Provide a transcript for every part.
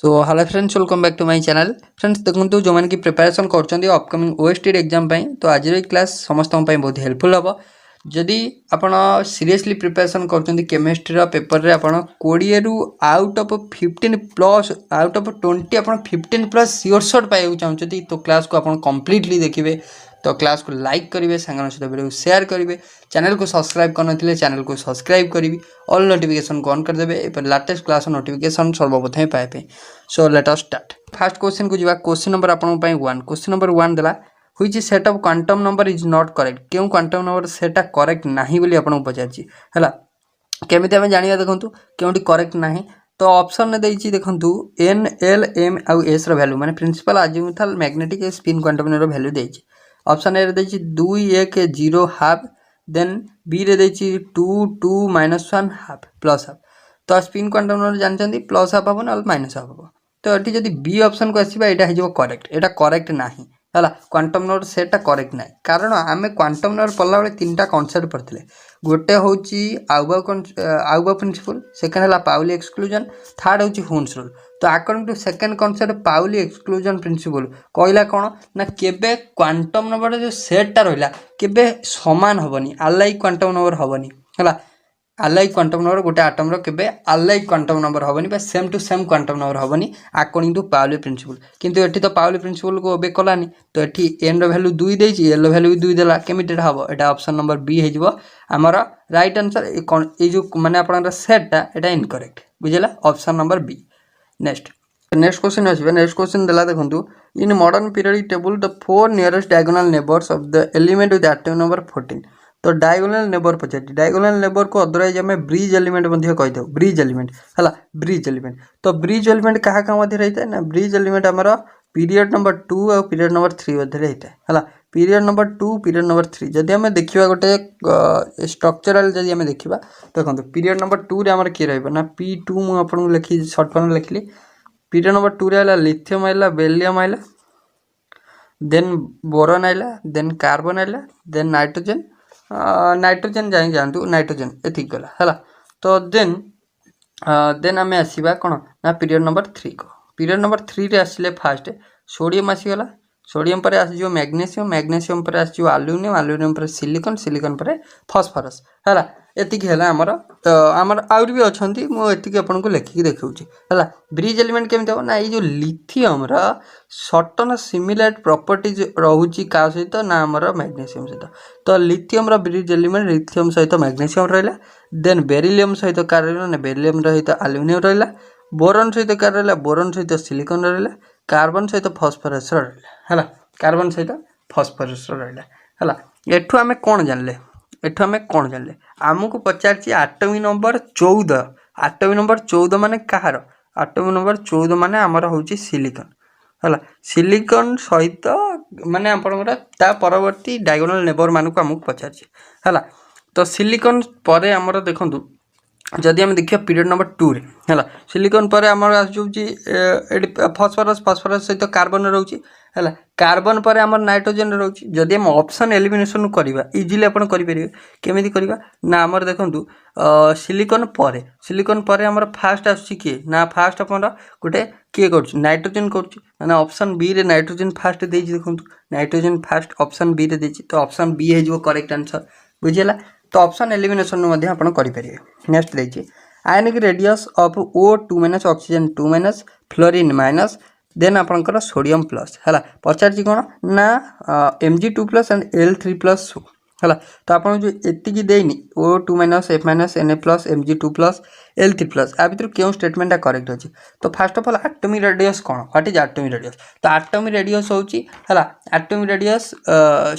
So hello friends, welcome back to my channel. Friends देखो जो मैंने की प्रिपरेशन कर अपकमिंग ओएसटी एग्जाम तो आज क्लास समस्त बहुत हेल्पफुल हम। जदि आपण सीरियसली प्रिपरेशन कर केमिस्ट्री पेपर रे आपण 20 रु out of 15 plus out of 20 आपण 15 प्लस सियोर शॉट पाइबा चाहते तो क्लास को आपण कंप्लीटली देखिए। तो क्लास को लाइक करेंगे, सांगन सहित वीडियो शेयर करेंगे, चैनल को सब्सक्राइब करते चैनल को सब्सक्राइब करी ऑल नोटिफिकेशन को ऑन करदे लाटेस्ट क्लास नोटिफिकेशन सर्वप्रथम पाइबे। So let us start. First question को जीवा। क्वेश्चन नंबर आपन वन। क्वेश्चन नंबर वन देला which set of quantum number is not correct. क्यों क्वांटम नंबर सेटा करेक्ट नहीं बोली आपन पचारछि हला। केमिति हमें जानिया देखंतु केउंटी करेक्ट नहीं। तो ऑप्शन ने देछि देखंतु एन एल एम आउ एस रो वैल्यू माने principal azimuthal magnetic spin quantum रो वैल्यू देछि। ऑप्शन ए रे देछि 2 1 0 हाफ, देन बी रे देछि 2 2 -1 हाफ प्लस हाफ। तो स्पिन क्वांटम नंबर जानचंदी प्लस हाफ हबो ना माइनस हाफ हबो। तो ये जब बी ऑप्शन को आसवा यहाँ हो करेक्ट, यहाँ करेक्ट ना है क्वांटम नंबर सेटा करेक्ट ना। कारण आम क्वांटम नंबर पढ़ला बेले 3टा कनसेप्ट पढ़ते। गोटे हूँ आउबा प्रिंसिपल, सेकेंड है पाउली एक्सक्लूजन, थर्ड हूँ हुन्स रूल। तो according to second concept Pauli exclusion principle कहला कौन ना केबे क्वांटम नंबर जो सेटा रहा केबे समान हेनी, अलाइक क्वांटम नंबर हेनी है। अलाइक क्वांटम नंबर गोटे आटम केबे अलाइक क्वांटम नंबर हेनी same to same quantum number हेनी अकॉर्डिंग टू पाउली प्रिंसिपल। किंतु एठी तो पाउली प्रिंसिपल को ओबे कलानी। तो एठी एन रो वैल्यू 2 देछि, एल रो वैल्यू 2 देला, केमिटा हबो एटा ऑप्शन नंबर बी हेजिवो हमर राइट आंसर। ए जो माने आपनर सेटटा एटा इनकरेक्ट बुझिला, option number B. Next question आसीबे। नेक्स्ट क्वेश्चन देला देखंतु in modern periodic table the 4 nearest diagonal neighbours of the element with atom number 14। तो डायगोनल नेबर पचार। डायगोनल नेबर को अदरवाइज आम ब्रिज एलिमेंट कही था। ब्रिज एलिमेंट है ब्रिज एलिमेंट। तो ब्रिज एलिमेंट क्या क्या मध्य रही है ना, ब्रिज एलिमेंट आमर पीरियड नंबर 2 और पीरियड नंबर 3 मध्य रही है। पीरियड नंबर 2 पीरियड नंबर 3 जदि आम देखा गोटे स्ट्रक्चरल जदि आम देखा देखो पीरियड नंबर 2 रे आमर किए रहा P2 मुझे लिखी सर्ट फॉर्म लिखली। पीरियड नंबर 2 रे लिथियम आइला, बेरिलियम आइला, देन बोरन आइला, देन कार्बन आइला, देन नाइट्रोजन नाइट्रोजन जाई जानतु नाइट्रोजन एथि गला हला। तो देन आम आसवा कौन ना पीरियड नंबर 3 को। पीरियड नंबर 3 रे आसिले फास्ट सोडियम आसीगला, सोडियम पर आसीजो मैग्नेशियम, मैग्नेशियम पर आसीजो एल्युमिनियम, एल्युमिनियम पर सिलिकॉन, सिलिकॉन पर फास्फोरस हला। एतिक है आमर। तो आमर आउर भी अच्छी मुझे आपको लिखिकी देखी है। ब्रिज एलिमेंट केमी हम ना ये लिथियम सर्टन सिमिलर प्रॉपर्टीज रोचे क्या सहित ना आमर मैग्नेशियम सहित। तो लिथियम ब्रिज एलिमेंट लिथियम सहित मैग्नेशियम रहा, देन बेरिलियम सहित क्या रहा बेरिलियम सहित एल्युमिनियम रहा, बोरन सहित क्या रहा बोरन सहित सिलिकॉन रहा, कार्बन सहित फास्फोरस रहा है, कार्बन सहित फास्फोरस रहा है। एठू आम कौन जानले, एठू आम कौन जानले आमको पचार आटोमिक नंबर 14। आटोमिक नंबर 14 माने कहार, आटोमिक नंबर 14 माने आमर हूँ सिलिकॉन है। सिलिकॉन सहित माने आपड़ा परवर्ती डायगोनल नेबर मानक आमको पचार है। तो सिलिकॉन पर आमर देखु जदि आम देखिए पीरियड नंबर 2 रे है सिलिकॉन पर आमर आसूची फास्फोरस, फास्फोरस सहित कार्बन रोचे है। कार्बन पर आमर नाइट्रोजन रोचे। जदि आम ऑप्शन एलिमिनेशन करवा इजिली आप करेंगे केमी करवा ना आमर देखु सिलिकॉन पर आमर फास्ट आसूची किए ना फास्ट आप गोटे किए कर नाइट्रोजन कर ऑप्शन बी रे नाइट्रोजन फास्ट दे देखो नाइट्रोजन फास्ट ऑप्शन बी रे दे। तो ऑप्शन बी है करेक्ट आंसर बुझीला। तो ऑप्शन एलिमिनेशन करेंगे। नेक्स्ट देखिए ionic radius of O2 minus oxygen 2 minus fluorine minus then आपंकर सोडियम प्लस है। पचार कौन ना Mg2 plus and L3 plus है। तो आप जो एति देनी O2 minus F minus Na plus Mg2 plus L3 plus आ भर क्यों स्टेटमेंटा करेक्ट अच्छे। तो first of all atomic radius कौन, व्हाट इज एटॉमिक रेडियस। तो एटॉमिक रेडियस हूँ है atomic radius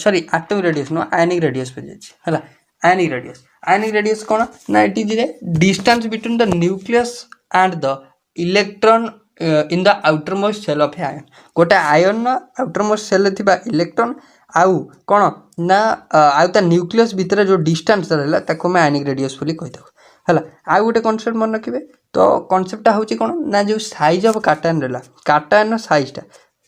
sorry atomic radius no ionic radius पे जाए है। आयनिक रेडियस, आयनिक रेडियस कौन ना it is distance between the nucleus and the electron in the outermost shell of ion. गोटे ion outermost cell थिबा electron आउ कौन ना आउ ता न्यूक्लियस भितर जो डिस्टेंस रहा ताको मैं आयनिक रेडियस बोली कही था है। आउ गोटे कॉन्सेप्ट मन रखिए। तो कॉन्सेप्टटा हूँ कौन ना जो साइज ऑफ काटायन रहा काटायन साइजटा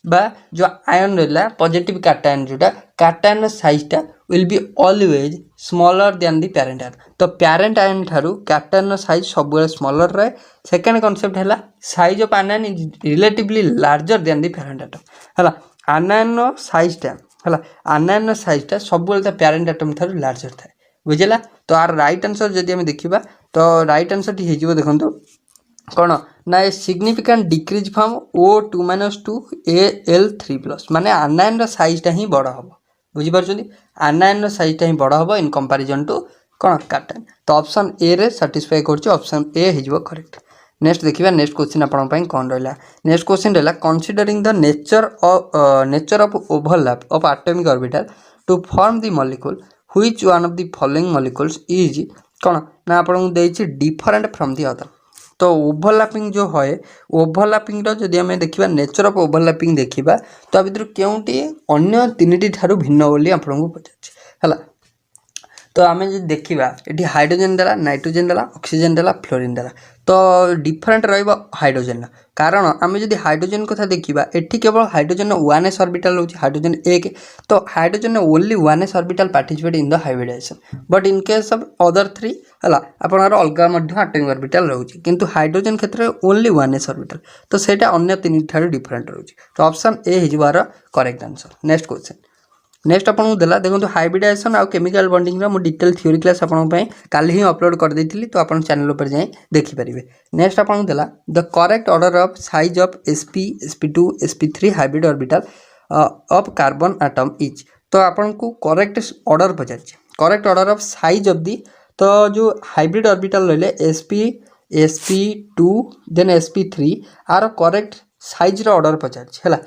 बा जो आयन रहा पॉजिटिव काटायन जोटा काटायन साइजटा will be always smaller than the parent ion. तो पैरेंट आयन ठारू काटायन साइज सब स्मॉलर रहे। सेकेंड कॉन्सेप्ट है size of anion is relatively larger than the parent atom है। आनायन साइजटा है आनायन साइजटा सब पैरेंट एटम ठारू लार्जर थाए बुझेगा। तो आर राइट आंसर जदि आम देखा तो राइट आंसर टी हो देखो कौन ना a significant decrease from O2 - to Al3+ माने आनायन साइजटा ही बड़ हम बुझीपार। आनायन साइजटा ही बड़ हम इन कंपैरिजन टू कौन काटायन। तो ऑप्शन ए रे सैटिस्फाई कर ऑप्शन ए हो करेक्ट। नेक्स्ट देखिए नेक्स्ट क्वेश्चन आपण कौन रहा। नेक्स्ट क्वेश्चन रहा considering the nature of overlap of atomic orbital to form the molecule which one of the following molecules is कौन ना आपको देती डिफरेंट फ्रॉम द अदर। तो ओवरलैपिंग जो है ओवरलैपिंग जदि आम देखा नेचर ऑफ ओवरलैपिंग देखा तो भर क्योंटी अन्य तीन ठारू भिन्न बोली आपको पचार है। तो आम जो देखा ये हाइड्रोजन देला नाइट्रोजन देला ऑक्सीजन देला फ्लोरीन देला तो डिफरेंट हाइड्रोजन कारण आम जो हाइड्रोजन कथा देखा ये केवल हाइड्रोजन 1s ऑर्बिटल हो हाइड्रोजन 1 तो hydrogen only 1s orbital participate in the hybridisation but in case of other 3 है आपंकर अलग एटॉमिक ऑर्बिटल रोचे किंतु हाइड्रोजन क्षेत्र में ओनली 1s ऑर्बिटल तो सेटा अन्य तीन ठारू डिफरेंट रोचे। तो ऑप्शन ए हो correct answer. Next question next आपको देला देखो हाइब्रिडाइजेशन आउ केमिकल बॉन्डिंग रो डिटेल थ्योरी क्लास आपन काली ही अपलोड कर देथिली तो आपन चैनल पर जाई देखि परिबे। नेक्स्ट आपको देला the correct order of size of sp sp2 sp3 hybrid orbital of carbon atom is. तो आपन को करेक्ट ऑर्डर पचार correct order of size of the तो जो हाइब्रिड ऑर्बिटल रहिले sp sp2 देन sp3 आर करेक्ट साइज रो order पचार है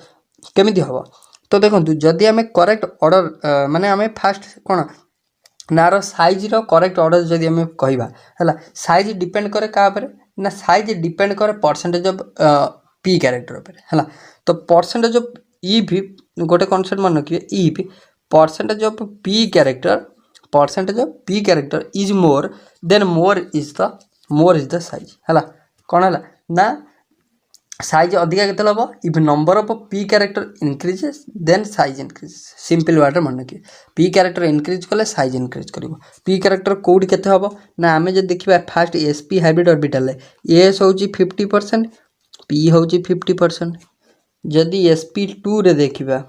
केमिति हबो। तो देखो जदि आम करेक्ट ऑर्डर माने आम फास्ट कौन नार साइज रो करेक्ट ऑर्डर जदि आम कहवा है साइज डिपेंड करे क्या ना साइज डिपेंड करे परसेंटेज ऑफ पी कैरेक्टर है। तो परसेंटेज ऑफ ई भी गोटे कॉन्सेप्ट मन रखिए ई भी percentage of P character is more than more is the size है कौन है ना साइज अधिका के हम if number of P character increases then size increases simple word मन रखिए पी कैरेक्टर इंक्रीज कले साइज इंक्रीज कर पी कैरेक्टर कौटी के हम ना आम जो देखा first sp hybrid orbital S हूँ 50% पी हूँ 50% जदि sp2 रे देखा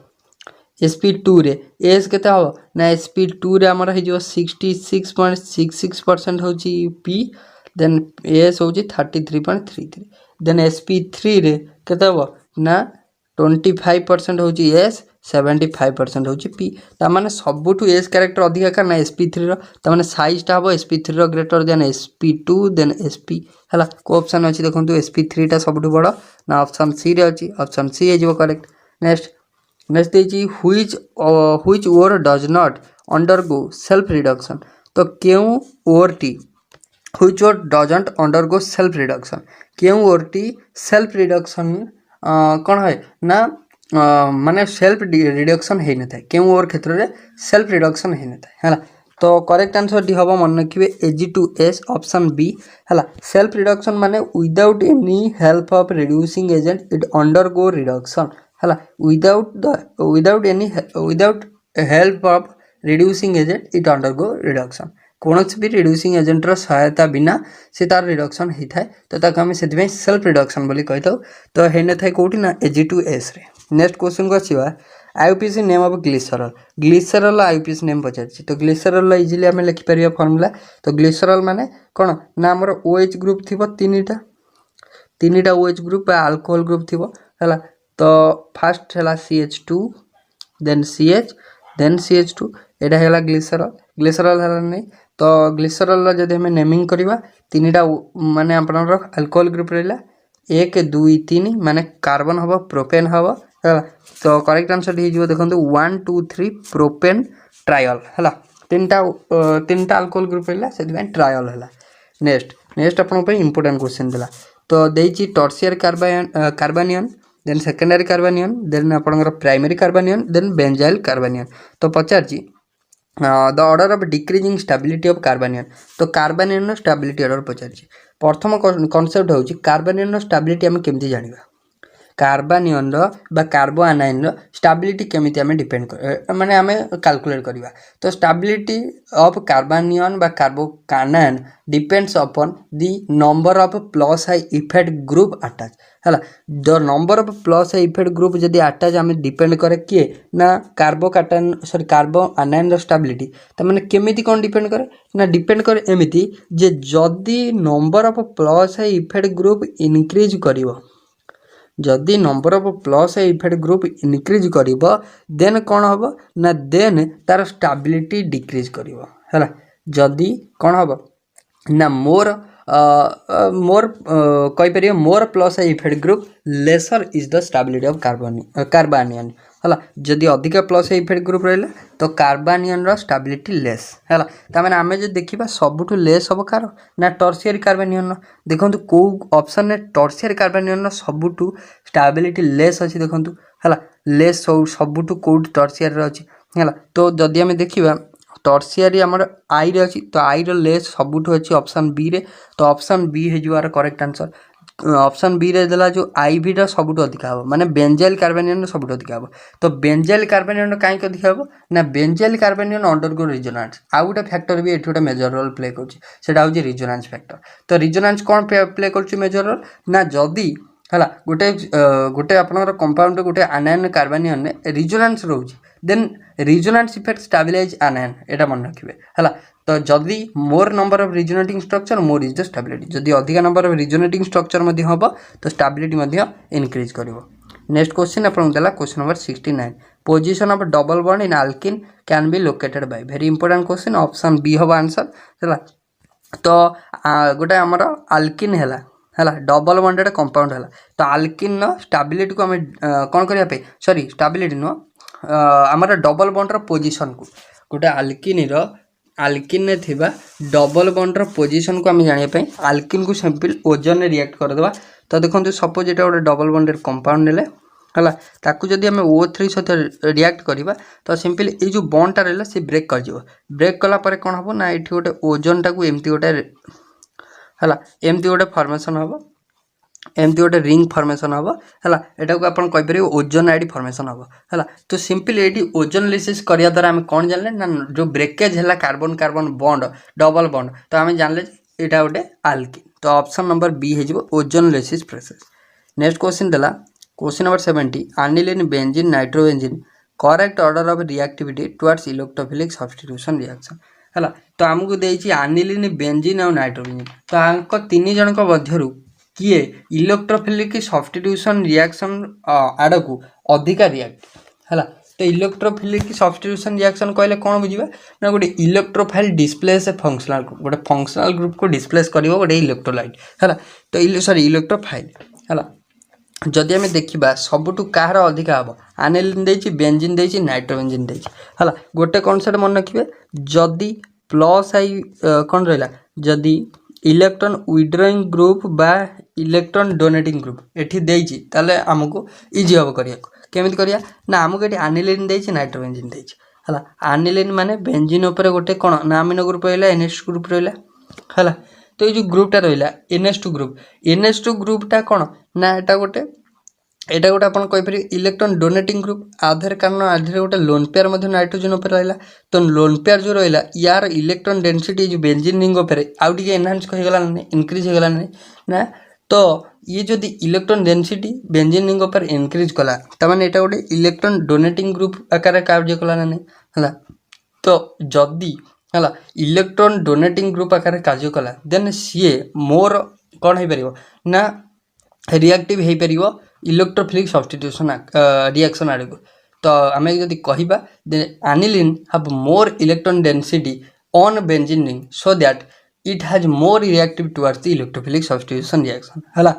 sp2 रे एस के हम ना sp2 रे आमर हो 66.66% हूँ पी देन एस हूँ 33.33 देन sp3 रे केते हम ना 25% हूँ एस 75% हूँ पी ताने सबुठू एस कैरेक्टर अधिका का ना sp3 ताने साइजटा हम sp3 greater than sp2 then sp है को ऑप्शन अच्छी देखो sp3 टा सबुठू बड़ ना ऑप्शन सी रे अच्छी ऑप्शन सी हो करेक्ट। नेक्स्ट देखिए which ore does not undergo self reduction. तो क्यों ओरटी which ore doesn't undergo self reduction क्यों ओरटी सेल्फ रिडक्शन कौन है ना माने सेल्फ रिडक्शन हो न था क्यों ओर क्षेत्र में सेल्फ रिडक्शन हो न था है। तो करेक्ट आंसर टी हम मन रखिए Ag2S ऑप्शन बी है सेल्फ रिडक्शन माने without any help of reducing agent it undergo reduction है without help of reducing agent it undergo reduction कौन भी रिड्यूसिंग एजेंटर सहायता बिना से तार रिडक्शन होता है तो ताको आम से सेल्फ रिडक्शन बोली कही तो है न था कौटी ना Ag2S रे। नेक्स्ट क्वेश्चन को आसवा IUPAC name of glycerol IUPAC name पचार तो ग्लिसरल इजिली आम लिखिपर फर्मूला। तो ग्लिसरल माने कौन ना आमर OH ग्रुप थी तीन टा OH ग्रुप अल्कोहल ग्रुप थी है। तो फास्ट है CH2 then CH then CH2 एटा है ग्लिसरल है नहीं। तो ग्लिसरल जब हमें नेमिंग करवा तीन टा माने आपनर अल्कोहल ग्रुप रहा 1 2 3 माने कार्बन हम प्रोपेन हम है। तो करेक्ट आंसर हो देखो 1 2 3 प्रोपेन ट्रायल है तीन टा अल्कोहल ग्रुप रहा से ट्रायल है। नेक्स्ट आप इंपोर्टेंट क्वेश्चन देला तो देती tertiary carbanion then secondary carbanion then आपंकर primary carbanion then benzyl carbanion. तो पचार the order of decreasing stability of carbanion. तो कार्बानियन स्टेबिलिटी ऑर्डर पचार प्रथम कॉन्सेप्ट हूँ कार्बानियन स्टेबिलिटी आम केमती जाना कार्बानियन बा कार्बो आनाइन स्टेबिलिटी केमिति आमे डिपेंड कर माने आमे कैलकुलेट करबा तो स्टेबिलिटी ऑफ कार्बानियन बा carbo anion depends upon the number of plus I effect group attach हला the number of plus I effect group जदी अटैच आमे डिपेंड करे किए ना carbo cation sorry carbo anion रो स्टेबिलिटी त माने केमिति कोन डिपेंड करे ना डिपेंड करे एमिति जे जदी number of plus I effect group increase करिवो जदि number of plus effect group increase करिवो देन कोन हबो ना देन तार स्टेबिलिटी डिक्रीज करिवो हला जदि कोन हबो ना मोर कहि परियो more plus effect group lesser is the stability of carbanion हला जदि अधिक प्लस इफेक्ट ग्रुप रहला तो कार्बानियन रो स्टेबिलिटी लेस हला त माने आमे जे देखिबा सबुठु लेस हबो कार ना टर्शियरी कार्बानियन देखंतु को ऑप्शन ने टर्शियरी कार्बानियन रो सबुठु स्टेबिलिटी लेस अछि देखंतु हला लेस सबुठु कोड टर्शियरी रो अछि हला तो जदि आमे देखिबा टर्शियरी हमर आई रे अछि तो आई रो लेस सबुठु अछि ऑप्शन बी रे तो ऑप्शन बी हे जुआर करेक्ट आंसर ऑप्शन बी रे देला जो आईवी रा सबुठु अधिक हबो माने बेंजाइल कार्बानियन सबुठु अधिक हबो तो बेंजाइल कार्बानियन काई अधिक हबो ना बेंजाइल कार्बानियन अंडरगो रेजोनेंस आ गुटे फैक्टर भी एठुटा मेजर रोल प्ले करछि सेटा होछि रेजोनेंस फैक्टर तो रेजोनेंस कोन प्ले करछि मेजर रोल ना जदी हला गुटे आपनर कंपाउंड गुटे आनायन कार्बानियन ने रेजोनेंस रहउछि then resonance effect stabilise anion एटा मन रखिबे हला तो जदि more number of resonating structure more is the stability जदि अधिक नंबर ऑफ रेजोनेटिंग स्ट्रक्चर मध्ये हबो तो स्टेबिलिटी मध्ये इंक्रीज करिवो नेक्स्ट क्वेश्चन अपन देला question number 69 position of double bond in alkene can be located by very important question option B हबो आंसर हला तो गोटे हमर अल्किन हला हला डबल बॉन्डेड कंपाउंड हला तो अल्किन नो स्टेबिलिटी को हमें कोन करिया पे सॉरी स्टेबिलिटी नो हमर डबल बॉन्ड रो पोजीशन को गोटे अल्किन ने थिबा डबल बॉन्ड रो पोजीशन को हम जानिया पे अल्किन को सिंपल ओजन ने रिएक्ट कर देबा तो देखंतु सपोज एटा गोटे डबल बॉन्डेड कंपाउंड नेले हला ताकू जदी हम O3 सहित रिएक्ट करिबा तो सिंपल ए जो बॉन्ड ता रहला से ब्रेक कर जिवो ब्रेक कला परे कोन हबो ना एठी गोटे ओजन ता को एम्ति गोटे हला एम्ति गोटे फॉर्मेशन हबो एमती गोटे रिंग फॉर्मेशन हबो हला एटा को अपन कहि परियो ओजन आईडी फॉर्मेशन हबो हला तो सिंपल एडी ओजन लिसिस करिया द्वारा हम कोन जानले ना जो ब्रेकेज हला carbon carbon bond double bond तो हम जानले एटा गोटे अल्किन तो ऑप्शन नंबर बी हे जिवो ओजन लिसिस प्रोसेस नेक्स्ट क्वेश्चन देला question number 70 aniline benzene nitrobenzene correct order of reactivity towards electrophilic substitution reaction हला तो हमकु देछि एनिलीन बेंजीन और नाइट्रोबेंजीन तो आंक तीन जनक मध्यरु किए इलेक्ट्रोफिलिक सब्स्टिट्यूशन रिएक्शन आड़ को अधिका रिएक्ट हला तो इलेक्ट्रोफिलिक सब्स्टिट्यूशन रिएक्शन कहले कोन बुझिबा ना गोटे इलेक्ट्रोफाइल डिस्प्लेस फंक्शनल ग्रुप गोटे फंक्शनल ग्रुप को डिस्प्लेस करिवो गोटे इलेक्ट्रोलाइट हला तो सॉरी इलेक्ट्रोफाइल हला जदि हमें देखिबा सबुटु काहर अधिका हबो एनिलीन देछि बेंजीन देछि नाइट्रोबेंजीन देछि हला गोटे कॉन्सेप्ट मन रखिबे जदि प्लस आई कोन रहला जदि इलेक्ट्रॉन विड्रॉइंग ग्रुप बा इलेक्ट्रॉन डोनेटिंग ग्रुप एठी देछि ताले हमको इजी हबो करिया केमिति करिया ना हमको एठी एनिलीन देछि नाइट्रोबेंजीन देछि हला एनिलीन माने बेंजीन ऊपर गोटे कोन ना अमीनो ग्रुप रहला NH ग्रुप रहला हला तो ये जो ग्रुप टा रहला NH2 ग्रुप टा कोन ना एटा गोटे अपन कहि परि इलेक्ट्रॉन डोनेटिंग ग्रुप आधार कारण आधार गोटे लोन पेयर मध्ये नाइट्रोजन ऊपर रहला तो लोन पेयर जो रहला यार इलेक्ट्रॉन डेंसिटी जो बेंजीन रिंग ऊपर आउ टिके एनहांस कहि गला इंक्रीज हो गला ना तो ये जदी इलेक्ट्रॉन डेंसिटी बेंजीन रिंग ऊपर इंक्रीज कला त माने एटा गोटे इलेक्ट्रॉन डोनेटिंग ग्रुप आकार कार्य कला ना हला तो जदी हला इलेक्ट्रॉन डोनेटिंग ग्रुप आकार कार्य कला देन सीए मोर कोन हे परिबो ना रिएक्टिव हे परिबो इलेक्ट्रोफिलिक सब्स्टिट्यूशन रिएक्शन आड़ को तो आम जदि कहबा aniline have more electron density on benzene ring so that it has more reactive towards the electrophilic substitution reaction हला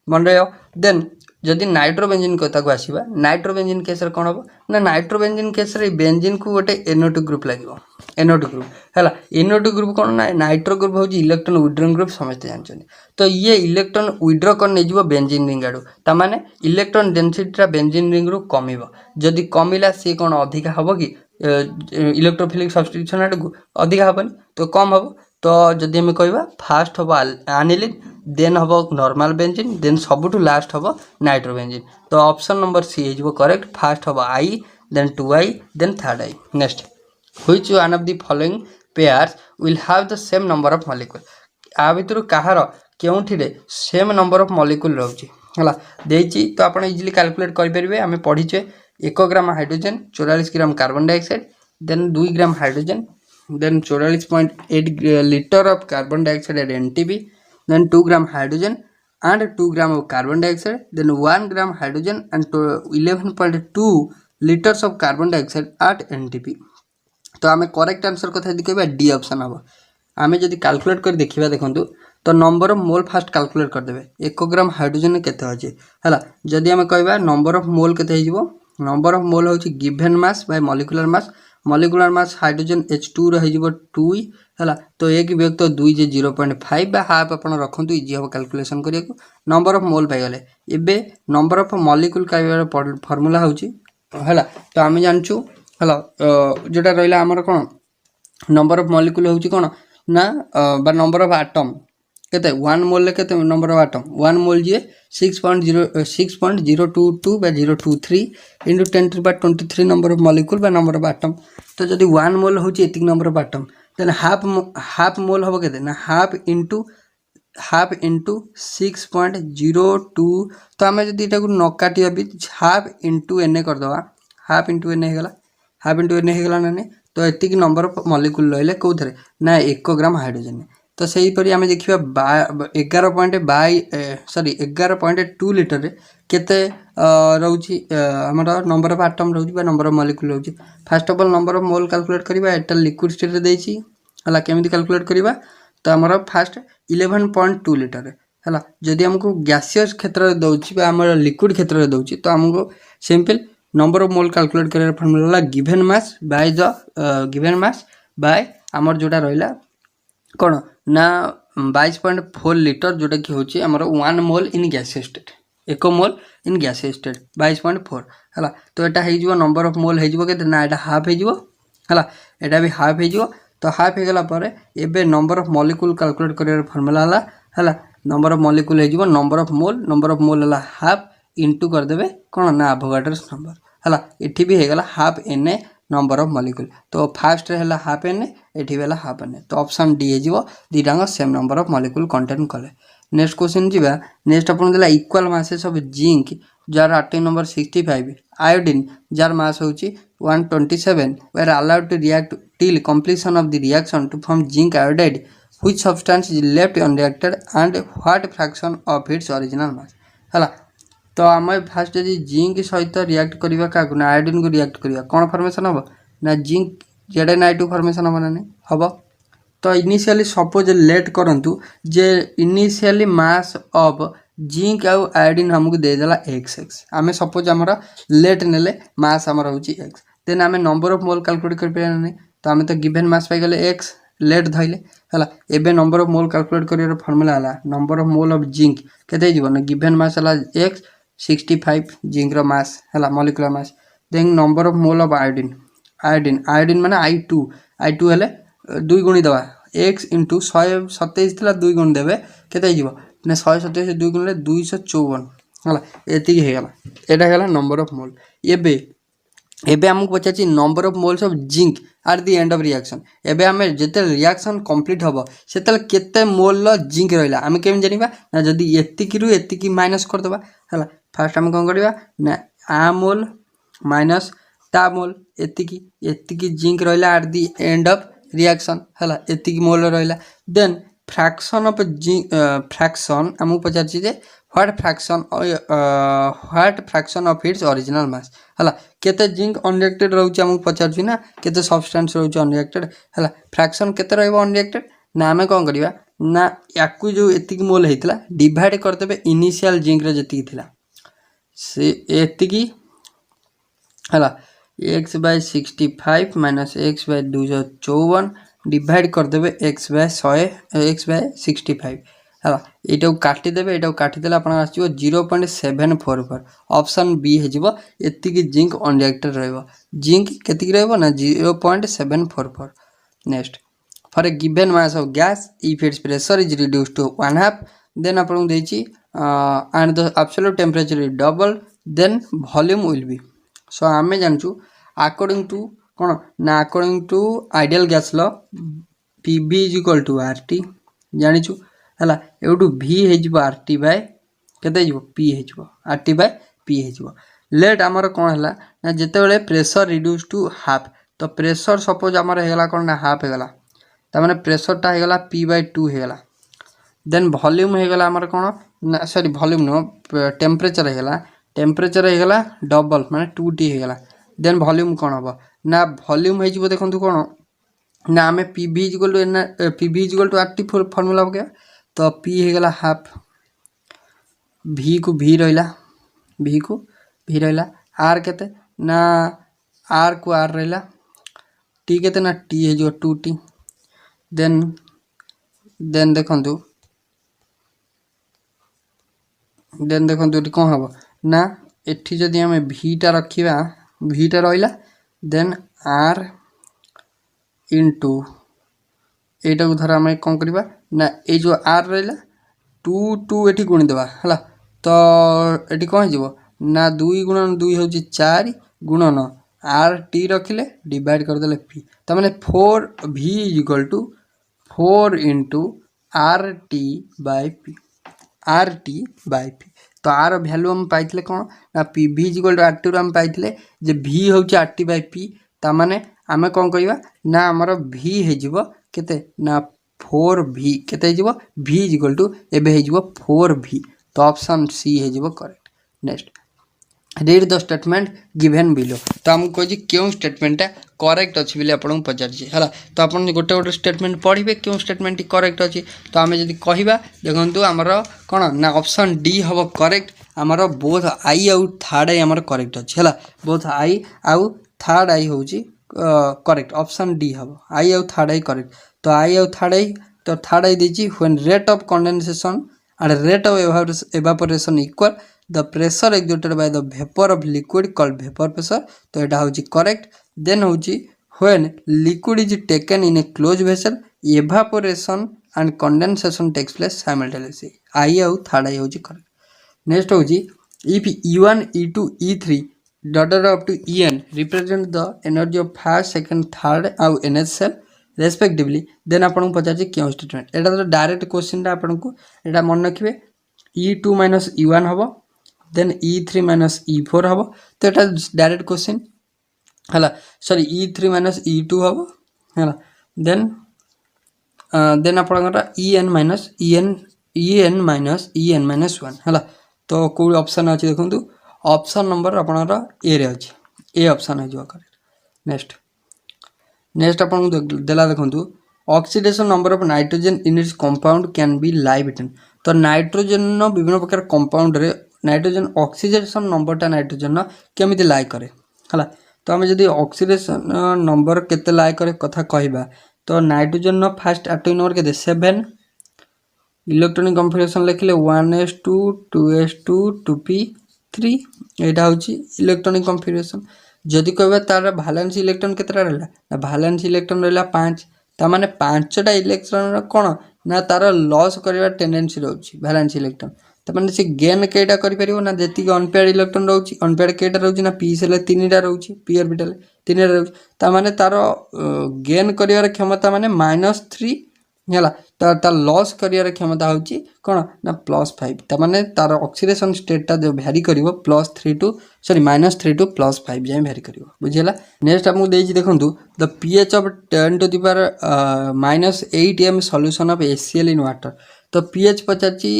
मन रहो देन जदि नाइट्रोबेंजीन कथा को आसीबा नाइट्रोबेंजीन केस रे कोन हबो ना नाइट्रोबेंजीन केस रे बेंजीन को गोटे NO2 ग्रुप लागिवो NO2 ग्रुप हला NO2 ग्रुप कोन ना नाइट्रो ग्रुप होजी इलेक्ट्रॉन विड्रॉइंग ग्रुप समझते जानछन तो ये इलेक्ट्रॉन विड्रॉ कर नै जिवो बेंजीन रिंग आडो त माने इलेक्ट्रॉन डेंसिटी रा बेंजीन रिंग रु कमिवो जदि कमिला से कोन अधिका हबो कि इलेक्ट्रोफिलिक सब्स्टिट्यूशन आडो अधिका हबनी तो कम हबो तो जदि आम कह फास्ट हम आनिलीन देन हम नॉर्मल बेंजीन देन सबुठ लास्ट हम नाइट्रोबेंजीन। तो ऑप्शन नंबर सी हो करेक्ट। फास्ट हम I then 2I then 3rd I। Next which one of the following pairs will have the same number of molecule. आ भितर कहार केउठिरे सेम नंबर ऑफ मॉलिक्यूल रोचे है देची। तो आप इजिली कैलकुलेट करेंगे। आम पढ़ीचे 1 gram hydrogen 44 gram carbon dioxide then 2 gram hydrogen then 44.8 litre of carbon dioxide at NTP then 2 gram hydrogen and 2 gram of carbon dioxide then 1 gram hydrogen and 11.2 liters of carbon dioxide at NTP। तो आम correct answer कथा कहवा D option हम। आम जब calculate कर देखा देखूँ तो number of mole fast calculate करदे 1 ग्राम हाइड्रोजन केते अच्छे है। जदि आम कहवा नंबर ऑफ मोल केते हो नंबर ऑफ मोल हूँ given mass bye molecular mass. Molecular mass hydrogen H2 रही 2 है। तो 1 विभक्त 2 जे 0.5 बा हाफ आप रखु इजी हम कैलकुलेशन करिया नंबर ऑफ मोल पाइगले। एबे नंबर ऑफ मॉलिक्यूल का फॉर्मूला होची है। तो आम जानचु है जोटा रहा आमर कौन नंबर ऑफ मॉलिक्यूल होची कौन ना बा नंबर ऑफ एटम केते 1 मोल ले केते नंबर ऑफ एटम 1 मोल जे 6.022 बा 023 इंटू 10⁻23 नंबर ऑफ मॉलिक्यूल बा नंबर ऑफ एटम। तो जदि 1 मोल होची एतिक number of atom then half mole हम के हाफ इंटू 6.02। तो आम जब यहाँ न काटिया भी हाफ इंटू एन करदे हाफ इंटू एन होगा हाफ इंटू एन होगा ना नहीं। तो ये नंबर ऑफ मॉलिक्यूल रही कौन ना 1 ग्राम हाइड्रोजन। तो सहीपरि आम देखा 11.2 लिटर केते रोची आमर नंबर ऑफ एटम रोची नंबर ऑफ मॉलिक्यूल रोची। First of all number of mole calculate करवा एटा लिक्विड स्टेट देछि है केमी कैलकुलेट करवा। तो आमर फास्ट 11.2 लिटर है। जदि आमको गैसियस क्षेत्र में दौर आम लिक्विड क्षेत्र में दौर तो आमको simple number of mole calculate कर formula given mass by the given mass by आमर जोटा रहा कौन ना 22.4 लिटर जोटा कि हूँ आमर 1 mole in gaseous state 1 mole in gaseous state 22.4 है। तो यहाँ हो नंबर ऑफ मोल हो ना यहाँ हाफ हो यहाँ भी हाफ हो। तो हाफ हो गला एबे नंबर ऑफ मॉलिक्यूल कैलकुलेट कर फॉर्मूला है नंबर ऑफ मॉलिक्यूल हो नंबर ऑफ मोल है हाफ इंटू करदे कौन ना एवोगाड्रोस नंबर है। ये भी होगा half NA number of molecule. तो फास्ट है हाफ NA एठी भी हाफ NA। तो ऑप्शन डी हो दीटांग same number of molecule contain कले। नेक्स्ट क्वेश्चन जीवा नेक्स्ट अपन देला इक्वल मासेस ऑफ जिंक जार एटॉमिक नंबर 65 आयोडीन जार मास होची 127 were allowed to react till completion of the reaction to form zinc iodide which substance is left unreacted and what fraction of its original mass है। तो आम fast जी zinc सहित react करवा क्या ना iodine को रिएक्ट करवा कौन फॉर्मेशन हम ना जिंक Zn2 फॉर्मेशन हम ना नहीं हम। तो इनिशियली सपोज लेट करंतु जे इनिशियली मास ऑफ जिंक आउ आयोडीन हमको देदेला XX आम सपोज आमर लेट नेले मास आमर हूँ X देन आम नंबर ऑफ मोल कैलकुलेट कर पारे नहीं। तो आम तो गिवन मास पाइगले X लेट धैले है। एबे नंबर ऑफ मोल कैलकुलेट कर फॉर्मूला है number of mole of zinc केते ना गिवन मास है X 65 जिंक रो मास है molecular mass then number of mole of iodine माने I2 हेले 2 गुणी दवा X इंटू 127 थी 2 गुणी देवे केते ना 127 2 गुणी 254 है ये होगा यहाँ नंबर ऑफ मोल। एबे आमको पचार number of moles of zinc at the end of reaction. एबे आम जिते रिएक्शन कंप्लीट हम से केते मोल जिंक रहा आम केम जाना ना जदि एतिकी माइनस करदे है। फास्ट आम कौन करवा ना आ मोल माइनस ता मोल एतिकी जिंक रहा at the end of reaction है एतिकी मोल रहा then fraction of zinc fraction आमको पचार what fraction of its original mass है केते जिंक अनरिएक्टेड रोचे आमको पचार ना केते सब्सटेंस रोचे अनरिएक्टेड है फ्रैक्शन केते रहइबो अनरिएक्टेड ना आम कौन करवा ना याकू जो एतिकी मोल होता डिवाइड करदे इनिशियल जिंक जी थी से एतिकी है X/65 माइनस X/254 डिवाइड करदे X/65 है यहाँ काटिदेवे यहाँ काटिदेले आप 0.744 ऑप्शन बी हो एतिकी जिंक अनरिएक्टेड रहिबो जिंक केतिकी रहिबो ना 0.744। Next for a given mass of gas if its pressure is reduce to 1/2 then आपको देछि and the absolute temperature is double then volume will be so आमे जानचु अकॉर्डिंग टू कौन ना according to ideal gas law PV is equal to RT जानिछु हला एउटू V हे जिवो RT बाय केते जिवो P हे जिवो RT बाय P हे जिवो लेट हमर कोन हला ना जेते बेले प्रेशर रिड्यूस टू हाफ तो प्रेशर सपोज हमर हेगला कोन ना हाफ हेगला त माने प्रेशर ता हेगला P/2 हेगला देन वॉल्यूम हेगला हमर कोन ना सॉरी वॉल्यूम नो टेम्परेचर हेगला डबल माने 2T हेगला देन वॉल्यूम कोन हबो ना वॉल्यूम हे जिवो देखंतु कोन ना हमें PV equal to RT formula हो गया तो P हे गला हाफ V को V रहिला R केते ना R को R रहिला T केते ना T हे जो 2T देन देखंतु कोन हबो ना एठी जदी हमें V टा रखिबा V टा रहिला देन R इंटू एटा को धरा हमें कौन करबा ना ए जो R रहिला 2 एठी गुणी देबा हला तो एठी कोन जिवो ना 2 गुणन 2 होची 4 गुणन RT रखिले डिवाइड कर देले P त माने 4V equal to 4 into RT by P तो आर वैल्यू हम पाइथिले कोन ना PV इक्वल टू RT हम पाइथिले जे V होची RT by P त माने आमे कोन कहिबा ना हमर V हे जिवो केते ना 4V केते हे जिवो V इक्वल टू एबे हे जिवो 4V तो ऑप्शन सी हे जिवो correct next read the statement given below तो हम कहि क्यों स्टेटमेंट करेक्ट अछि बिले आपन पचार छी हला तो आपन गोटे स्टेटमेंट पढिबे क्यों स्टेटमेंट करेक्ट अछि तो आमे जदी कहिबा देखंतु हमर कोन ना ऑप्शन डी हबो करेक्ट हमर बोथ आई आउ थर्ड आई हमर करेक्ट अछि हला बोथ आई आउ थर्ड आई होउची करेक्ट ऑप्शन डी हबो आई आउ थर्ड आई करेक्ट तो आई आउ थर्ड आई देची when rate of condensation and rate of evaporation equal the pressure exerted by the vapor of liquid called vapor pressure तो एटा होची correct then होची when liquid is taken in a closed vessel evaporation and condensation takes place simultaneously आई आउ third आई होची correct next होची if E1 E2 E3 dotted up to En represent the energy of first second third आउ NH cell respectively then आपन पचाची क्यों statement एटा तो direct question टा आपन को एटा मन रखिबे E2 - E1 हबो देन E3 - E4 हबो तो एटा डायरेक्ट क्वेश्चन हला सॉरी E3 - E2 हबो हला देन आपन En - 1 हला तो कोई ऑप्शन अछि देखंतु ऑप्शन नंबर आपन ए रे अछि ए ऑप्शन है जो करेक्ट नेक्स्ट अपन देला देखंतु oxidation number of nitrogen in its compound can be live written तो नाइट्रोजन नो विभिन्न प्रकार कंपाउंड रे नाइट्रोजन ऑक्सीडेशन नंबर टा नाइट्रोजन केमिति लाई करे हला तो हम जदी ऑक्सीडेशन नंबर केते लाई करे कथा कहबा तो नाइट्रोजन नो फर्स्ट एटॉमिक नंबर केते 7 इलेक्ट्रॉनिक कॉन्फिगरेशन लिखले 1s2 2s2 2p3 एटा होची इलेक्ट्रॉनिक कॉन्फिगरेशन जदि कहबा तार वैलेंस इलेक्ट्रॉन केतरा रहला ना वैलेंस इलेक्ट्रॉन रहला 5 ता माने 5टा इलेक्ट्रॉन कोन ना तार लॉस करबा टेंडेंसी रहउची वैलेंस इलेक्ट्रॉन ता माने से गेन केटा करि परिबो ना जेति अनपेयर्ड इलेक्ट्रॉन रहउची अनपेयर्ड केटा रहउची ना p सेले 3टा रहउची p ऑर्बिटल 3टा रहउची ता माने तार गेन करिवार क्षमता माने -3 हला ता लॉस करिवार क्षमता होची कोन ना +5 ता माने तार ऑक्सीडेशन स्टेट ता जो वेरी करिवो -3 टू +5 जाय वेरी करिवो बुझियला नेक्स्ट आपन देछि देखंतु the pH of 10 to the power -8 m solution of HCl in water तो pH पचाची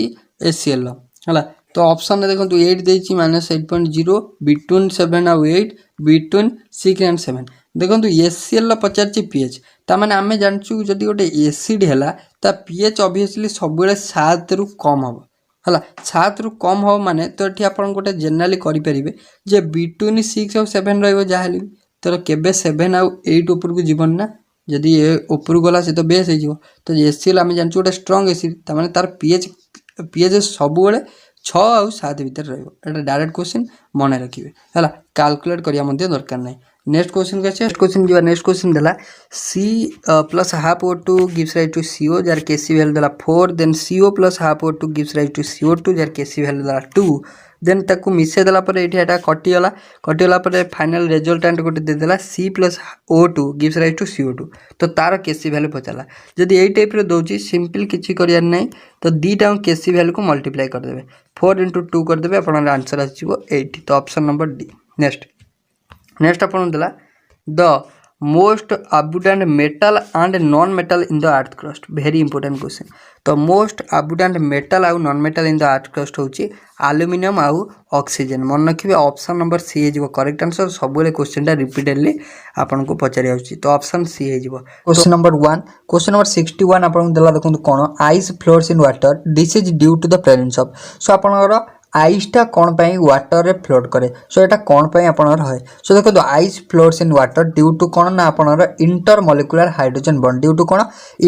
HCl हला तो ऑप्शन ने देखंतु 8 देछि -8.0 बिटवीन 7 और 8 बिटवीन 6 एंड 7 देखंतु HCl पचाची pH ता माने हमें जानछु जदी गोटे एसिड हैला ता pH ऑब्वियसली सब बेले 7 रु कम हबो हला 7 रु कम हो माने तो एठी आपन गोटे जनरली करि परिबे जे बिटवीन 6 और 7 रहइबो जाहली तो केबे 7 और 8 ऊपर को जीवन ना जदी ऊपर गला से तो बेस हे जिवो तो HCl हमें जानछु गोटे स्ट्रांग एसिड ता माने तार pH सब बेले 6 आउ 7 भितर रहइबो एटा डायरेक्ट क्वेश्चन मन रखिबे हला कैलकुलेट करिया मध्ये दरकार नै नेक्स्ट क्वेश्चन के नेक्स्ट क्वेश्चन जीवा नेक्स्ट क्वेश्चन देला C plus half O2 gives rise to CO jar Kc value देला 4 then CO plus half O2 gives rise to CO2 jar Kc value देला 2 देन ताकू मिसे देला पर एठी एटा कटिगला पर फाइनल रिजल्टेंट गोटे दे देला C plus O2 gives rise to CO2 तो तार Kc वैल्यू पचाला जदि एई टाइप रे दोची सिंपल किछि करियार नै तो दीटा Kc वैल्यू को मल्टीप्लाई कर देबे 4 * 2 कर देबे अपन आंसर आसीबो 80 तो ऑप्शन नंबर डी नेक्स्ट अपन देला the most abundant metal and non metal in the earth crust very important question तो मोस्ट abundant metal आउ non metal in the earth crust होची एल्युमिनियम आउ ऑक्सीजन मन रखिबे ऑप्शन नंबर सी हे correct answer सबले क्वेश्चन टा repeatedly आपन को पचारि आउची तो ऑप्शन सी हे क्वेश्चन नंबर 1 क्वेश्चन नंबर 61 आपन देला देखु कोन ice floats in water this is due to the presence of so आपन आइसटा कौन पाई वाटर रे फ्लोट करे सो एटा कौन पाई आपनर है सो देखो ice floats in water due to कौन ना आपनर intermolecular hydrogen bond due to कौन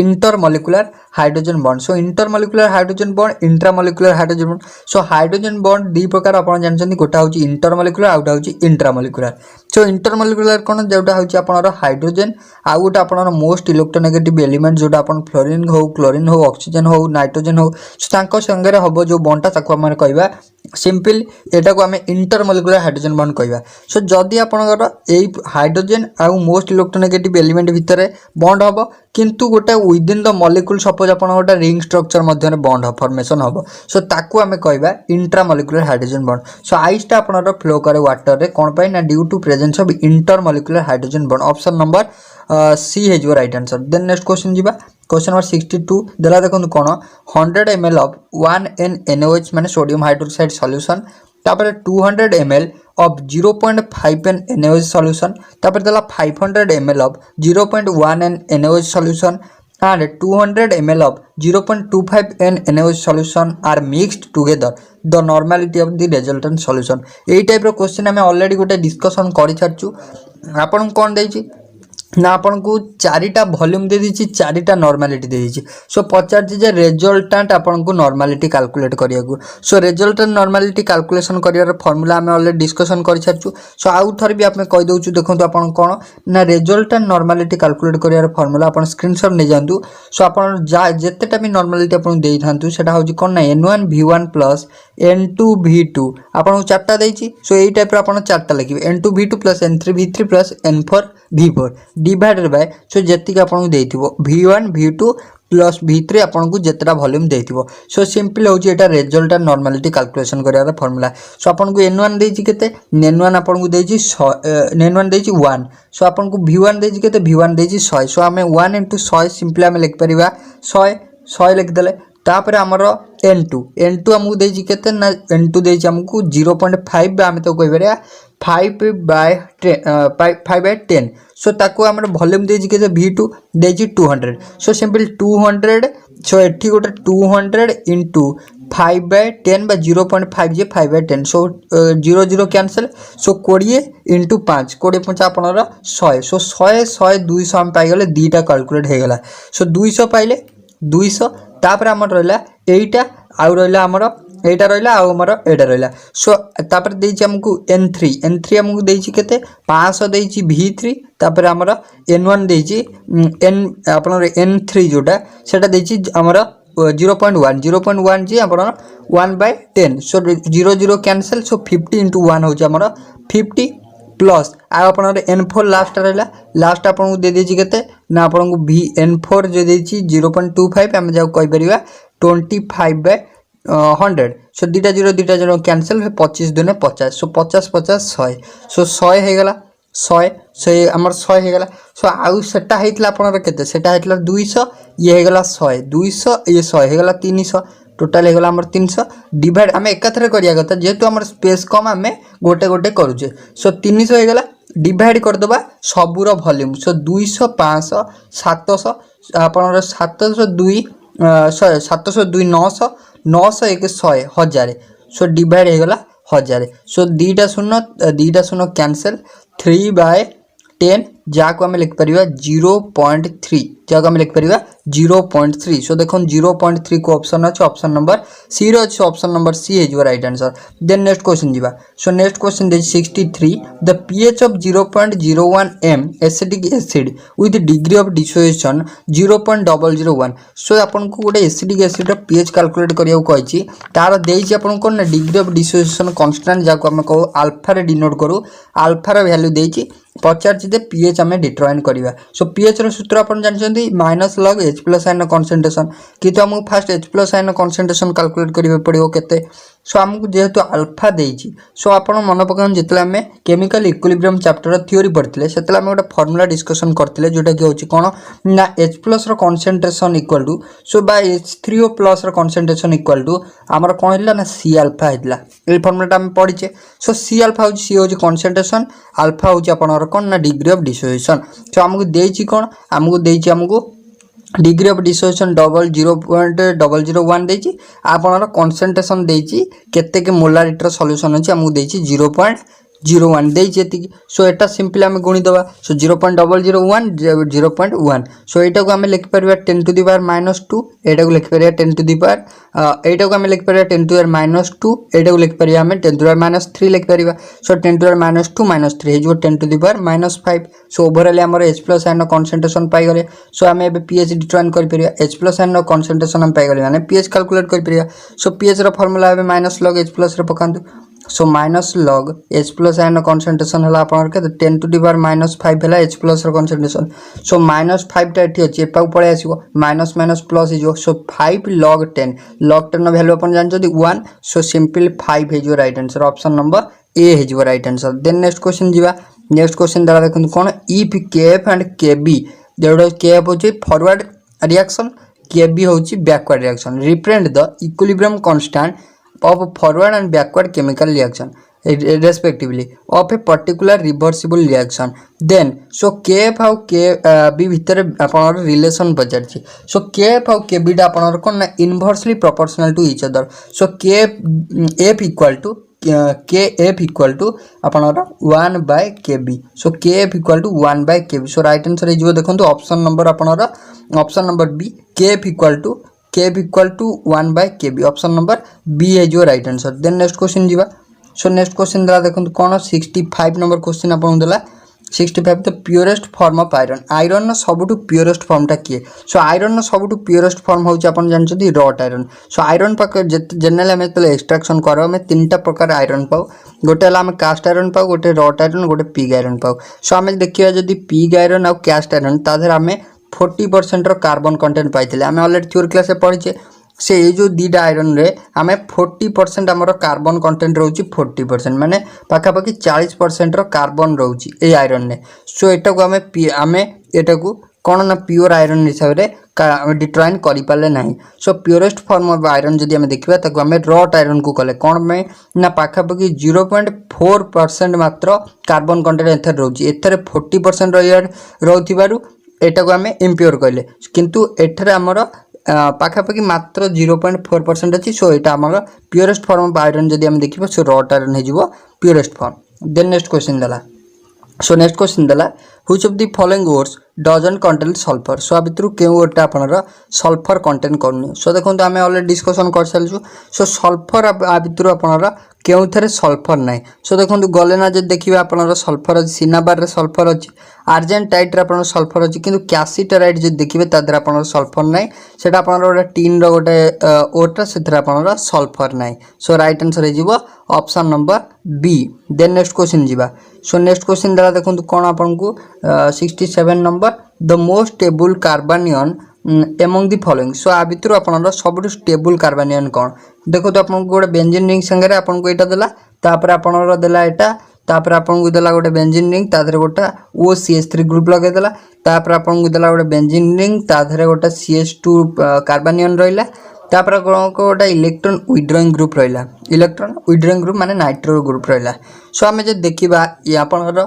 intermolecular hydrogen bond so intermolecular hydrogen bond intramolecular hydrogen bond so hydrogen bond दी प्रकार आपन जानछन गोटा होची इंटर मॉलिक्यूलर आउटा होची intramolecular so intermolecular कौन जोटा होची आपनर हाइड्रोजन आ गोटा आपनर मोस्ट इलेक्ट्रोनेगेटिव एलिमेंट जोटा आपन फ्लोरीन हो क्लोरीन हो ऑक्सीजन हो नाइट्रोजन हो सो तांको संगे रे हबो जो बॉन्डटा ताको हम कहबा सिंपल एटा को आम इंटर मॉलिक्यूलर हाइड्रोजन बॉन्ड कहबा सो जदि आपनकर एई हाइड्रोजन आउ मोस्ट इलेक्ट्रोनेगेटिव एलिमेंट भितर बॉन्ड हबो किंतु गोटे विदिन द मॉलिक्यूल सपोज आपन गोटे रिंग स्ट्रक्चर मध्य बॉन्ड फॉर्मेशन हबो सो ताकू आम कहबा intramolecular hydrogen bond so आइसटा आपनर फ्लो करे वाटर रे कोन पाई ना due to presence of intermolecular hydrogen bond option number C हे जो right answer then next question जीवा क्वेश्चन नंबर 62 देला देखो कौन 100 ml of 1N NaOH माने सोडियम हाइड्रोक्साइड सॉल्यूशन तापर 200 ml of 0.5N NaOH solution तापर देला 500 ml of 0.1N NaOH solution and 200 ml of 0.25N NaOH solution are mixed together the normality of the resultant solution एई type रो question हमें already गोटे discussion करि छारछु आपन कोन देछि ना आपन को चारिटा वॉल्यूम दे दीची चारिटा नॉर्मलिटी दे दीची सो पचार जे रिजल्टेंट आपन को नॉर्मलिटी कैलकुलेट करिया को सो रिजल्टेंट नॉर्मलिटी कैलकुलेशन करियार फार्मूला हमें ऑलरेडी डिस्कशन करि छारछु सो आउ थर भी आपन कहि दउछु देखंतु आपन कोन ना रिजल्टेंट नॉर्मलिटी कैलकुलेट करियार फार्मूला आपन स्क्रीनशॉट नै जानतु सो आपन जेतेटा भी नॉर्मलिटी आपन देई थांतु सेटा होची कोन ना n1 v1 plus n2 v2 आपन चारटा देइची सो एई टाइप रो आपन चारटा लिखिबे n2 v2 plus n3 v3 plus n4 v4 divided by so जेतिक आपन देइथिबो v1 v2 प्लस v3 आपन को जेतरा वॉल्यूम देइथिबो सो सिंपल होची एटा रिजल्टेंट नॉर्मलिटी कैलकुलेशन करियार फार्मूला सो आपन को n1 देइची केते n1 आपन को देइची n1 देइची 1 सो आपन को v1 देइची केते v1 देइची 100 सो हमें 1 * 100 सिंपल हमें लिख परिबा 100 लिख देले तापर हमरो n2 हमको देइची केते ना n2 देइची हमको 0.5 बा हम तो कहि परिया 5/10 सो ताको हमर वॉल्यूम देइची केते v2 देइची 200 सो सिंपल 200 सो एठी गोटे 200 * 5/10 बा 0.5 जे 5/10 सो 0 कैंसिल सो 20 * 5 20 5 आपनर 100 सो 100 200 हम पाई गेले दीटा कैलकुलेट हे गेला सो 200 पाइले 200 तापर हमर रहला एटा आउ रहला हमर एटा रहला आ हमर एटा रहला सो तापर देइची हमकु n3 हमकु देइची केते 500 देइची v3 तापर हमर n1 देइची आपनर n3 जोटा सेटा देइची हमर 0.1 जी आपनर 1/10 सो 0 कैंसिल सो 50 * 1 होची हमर 50 प्लस आपनर n4 लास्ट रहला लास्ट आपन को दे देची केते ना आपन को n4 जे देची 0.25 हम जाउ कहि परिबा 25/100 सो दीटा 0 कैंसिल 25 * 2 = 50 सो 50 50 100 सो 100 हे गेला 100 से हमर 100 हे गेला सो आउ सेटा हेतला आपनर केते सेटा हेतला 200 ये हे गेला 100 200 ये 100 हे गेला 300 टोटल हेगला हमर 300 डिवाइड हमें एकथरे करिया कथा जेतु हमर स्पेस कम हमें गोटे गोटे करूचे सो 300 हेगला डिवाइड कर दबा सबुर वॉल्यूम सो 200 500 700 आपनर 702 702 900 900 1 100 1000 सो डिवाइड हेगला 1000 सो दीटा शून्य कैंसिल 3/10 जहाँ को आम लिखिपर 0.3 जहाँ आम लिखिपर 0.3 सो देख 0.3 को ऑप्शन अच्छे ऑप्शन नंबर सी अच्छे ऑप्शन नंबर सी हो right answer. Then next question जी। सो नेक्स्ट क्वेश्चन दे 63 the pH of 0.01 m acidic acid with degree of dissociation 0.001 so आपन को गोटे एसिडिक एसिड रो pH कैलकुलेट करिया कहि तार देइछि आपन को ना डिग्री ऑफ डिसोसिएशन कांस्टेंट जाको हम कहू अल्फा रे डिनोट करू अल्फा रो वैल्यू देइछि पचार दे pH आम डिटरमाइन करवा। सो pH रो सूत्र आप जानते माइनस लग H प्लस आयन कनसेंट्रेशन किंतु आमको first H plus ion concentration calculate करिवे पड़ियो केते। सो आमको जेहेतु अल्फा देइछि सो आपण मन पकान जितले आम केमिकल इक्विलिब्रियम चैप्टर थ्योरी पढ़थिले सेतले आम गोटे फार्मूला डिस्कशन करथिले जोटा कि होछि कोन ना H प्लस रो concentration equal to so by H3O plus रो कनसेंट्रेशन इक्वल टू हमर कोन हिला ना C अल्फा हिला ए फार्मूलाटा हम पढ़िचे। सो C अल्फा होछि C होछि कनसेंट्रेशन अल्फा होछि आपनर कोन ना डिग्री ऑफ डिसोसिएशन। सो हमको देइछि कोन हमको देइछि हमको डिग्री ऑफ डिसोसिएशन 0.001 देइछि आपनर कनसेंट्रेशन देइछि केते के मोलारिटी रो सॉल्यूशन अछि हमको देइछि 0.01 देइछि एति। सो एटा सिंपली हम गुणी दबा। सो 0.001 0.1 सो एटा को हम लिखि परबा 10 टू द पावर -2 एटा को लिखि परबा 10 टू द पावर एटा को हम लिखि परबा 10 टू द पावर -2 एटा को लिखि परबा हम 10 टू द पावर -3 लिखि परबा। सो 10 टू द पावर -2 -3 हे जो 10 टू द पावर -5 सो ओवरऑल हमर H प्लस आयन कंसंट्रेशन पाई गले। सो हम एबे pH डिटरमाइन कर परिया H प्लस आयन कंसंट्रेशन हम पाई गले माने pH कैलकुलेट कर परिया। सो pH रो फार्मूला एबे माइनस लॉग H प्लस रे पकांतु। So minus log H plus ion concentration हला आपन के 10 टू द पावर -5 हला H प्लस रो कंसंट्रेशन। सो -5 टा एठी अछि एपा पळे आसीबो माइनस माइनस प्लस हिजो। सो 5 log 10 नो वैल्यू अपन जान जदी 1 सो सिंपल 5 हे जो right answer option number A हे जो right answer. Then next question जीवा। नेक्स्ट क्वेश्चन द्वारा देखन कोन इफ Kf एंड Kb जेडो Kf होची फॉरवर्ड रिएक्शन Kb होची backward reaction represent the equilibrium constant of forward and backward chemical reaction respectively of a particular reversible reaction then so Kf how Kb भितर आपनर relation पचार छी। सो Kf how Kb डा आपनर कोन ना inversely proportional to each other. So Kf equal to Kf equal to आपनर 1 by Kb। So Kf equal to 1 by Kb। So right answer हे जो देखंतु ऑप्शन नंबर आपनर option number B Kf equal to 1 by Kb option number B है जो right answer. Then next question जीवा। So next question दला देखंतु कोन 65 number question आपन देला 65 the purest form of iron iron नो सबटु प्योरेस्ट फॉर्म टा किए। सो आयरन नो सबटु प्योरेस्ट फॉर्म होची आपन जानछथि रॉट आयरन। सो आयरन पाक जनरल हम तले एक्सट्रैक्शन करो में तीनटा प्रकार आयरन पाऊ गोटे हला हम कास्ट आयरन पाऊ गोटे रॉट आयरन गोटे पिग आयरन पाऊ। सो हम देखिया जदी पिग आयरन और कास्ट आयरन ताधर हमें 40% रो कार्बन कंटेंट पाइथिले आमे ऑलरेडी थ्योरी क्लास से पढिचे। से ये जो दीटा आयरन रे आमे 40% हमर कार्बन कंटेंट रहउची 40% माने पाखा पाखी 40% रो कार्बन रहउची ए आयरन ने। सो एटा को आमे एटा को कोन ना प्योर आयरन हिसाब रे डिटरमाइन करि पाले नाही। सो प्योरेस्ट फॉर्म ऑफ आयरन जदी हमें देखिबा ताको हमें रॉट आयरन को कले कोन में ना पाखा पाखी 0.4% मात्र कार्बन कंटेंट एथर रहउची एथरे 40% रहउथिबारु एटा को हमें इम्प्योर कहले किंतु एठरे हमर पाखापाखि मात्र 0.4% अच्छी। सो एटा हमर प्योरेस्ट फॉर्म ऑफ आयरन जदी हम देखिबो सो रॉट आयरन हे जिवो purest form. Then next question दला। सो नेक्स्ट क्वेश्चन दला which of the following words doesn't contain sulphur. So अबित्रु के वर्डटा आपनर सल्फर कंटेन करनी। सो देखंतु हमें ऑलरेडी डिस्कशन कर सालछु। सो सल्फर अबित्रु आपनर केउथरे सल्फर नाही। सो देखंतु गले ना जे देखिबा आपनर सल्फर अछि सिनाबार रे सल्फर अछि आर्जेंटाइट रे आपनर सल्फर अछि किंतु कैसिटराइट जे देखिबे तादर आपनर सल्फर नाही सेटा आपनर गोटे टीन रो गोटे ओटा सेथरा आपनर सल्फर नाही। सो राइट आंसर हे जिवो option number B. Then next question जिबा। सो नेक्स्ट क्वेश्चन दला देखंतु कोन आपन को 67 number the most stable carbanion among the following. So आ भितर आपनर सबटु स्टेबल कार्बनियन कोन देखो तो आपन को गोटे बेंजीन रिंग संगे रे आपन को एटा देला तापर आपनर देला एटा तापर आपन को देला गोटे बेंजीन रिंग ताधरे गोटा OCH3 ग्रुप लगे देला तापर आपन को देला गोटे बेंजीन रिंग ताधरे गोटा CH2 कार्बनियन रहिला तापर गोटे इलेक्ट्रॉन विड्रॉइंग ग्रुप रहिला इलेक्ट्रॉन विड्रॉइंग ग्रुप माने नाइट्रो ग्रुप रहिला। सो हमें जे देखिबा ये आपनर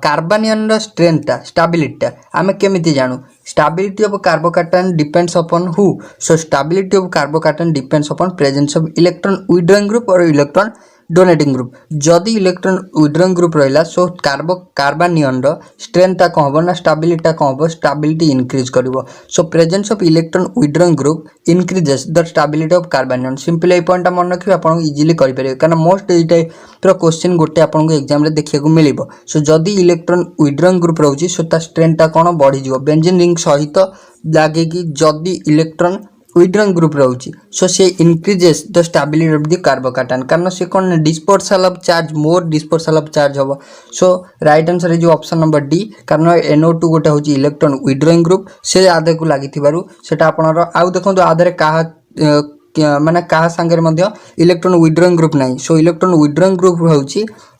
कार्बनियन रो स्ट्रेंथ ता स्टेबिलिटी ता हमें केमिति जानू stability of carbocation depends upon who. So stability of carbocation depends upon presence of electron withdrawing group और इलेक्ट्रॉन डोनेटिंग ग्रुप जदि इलेक्ट्रॉन विड्रॉइंग ग्रुप रहा सो कार्बानियन स्ट्रेंथ कौन हम ना स्टेबिलिटी कौन हम स्टेबिलिटी इंक्रीज कर so presence of electron withdrawing group increases the stability of carbanion simply ये पॉइंट मन रखिए आप इजिली करेंगे कारण मोस्ट ये टाइप क्वेश्चन गोटे आपको एग्जाम देखा मिल सो जदि इलेक्ट्रॉन विड्रॉइंग ग्रुप रोचे सो स्ट्रेंथ कौन बढ़ी बेंजीन रिंग सहित लगे कि जदि इलेक्ट्रॉन विड्रॉइंग ग्रुप रोचे सो से increases the stability of the carbocation कारण से कौन dispersal of charge more dispersal of charge हम सो राइट आंसर है ऑप्शन नंबर डी कारण NO2 गोटे हूँ इलेक्ट्रॉन विड्रॉइंग ग्रुप से आधे को लगी सेटा आपनर आउ देखो आधे क्या माने क्या सांगे इलेक्ट्रॉन विड्रॉइंग ग्रुप ना सो इलेक्ट्रॉन विड्रॉइंग ग्रुप हूँ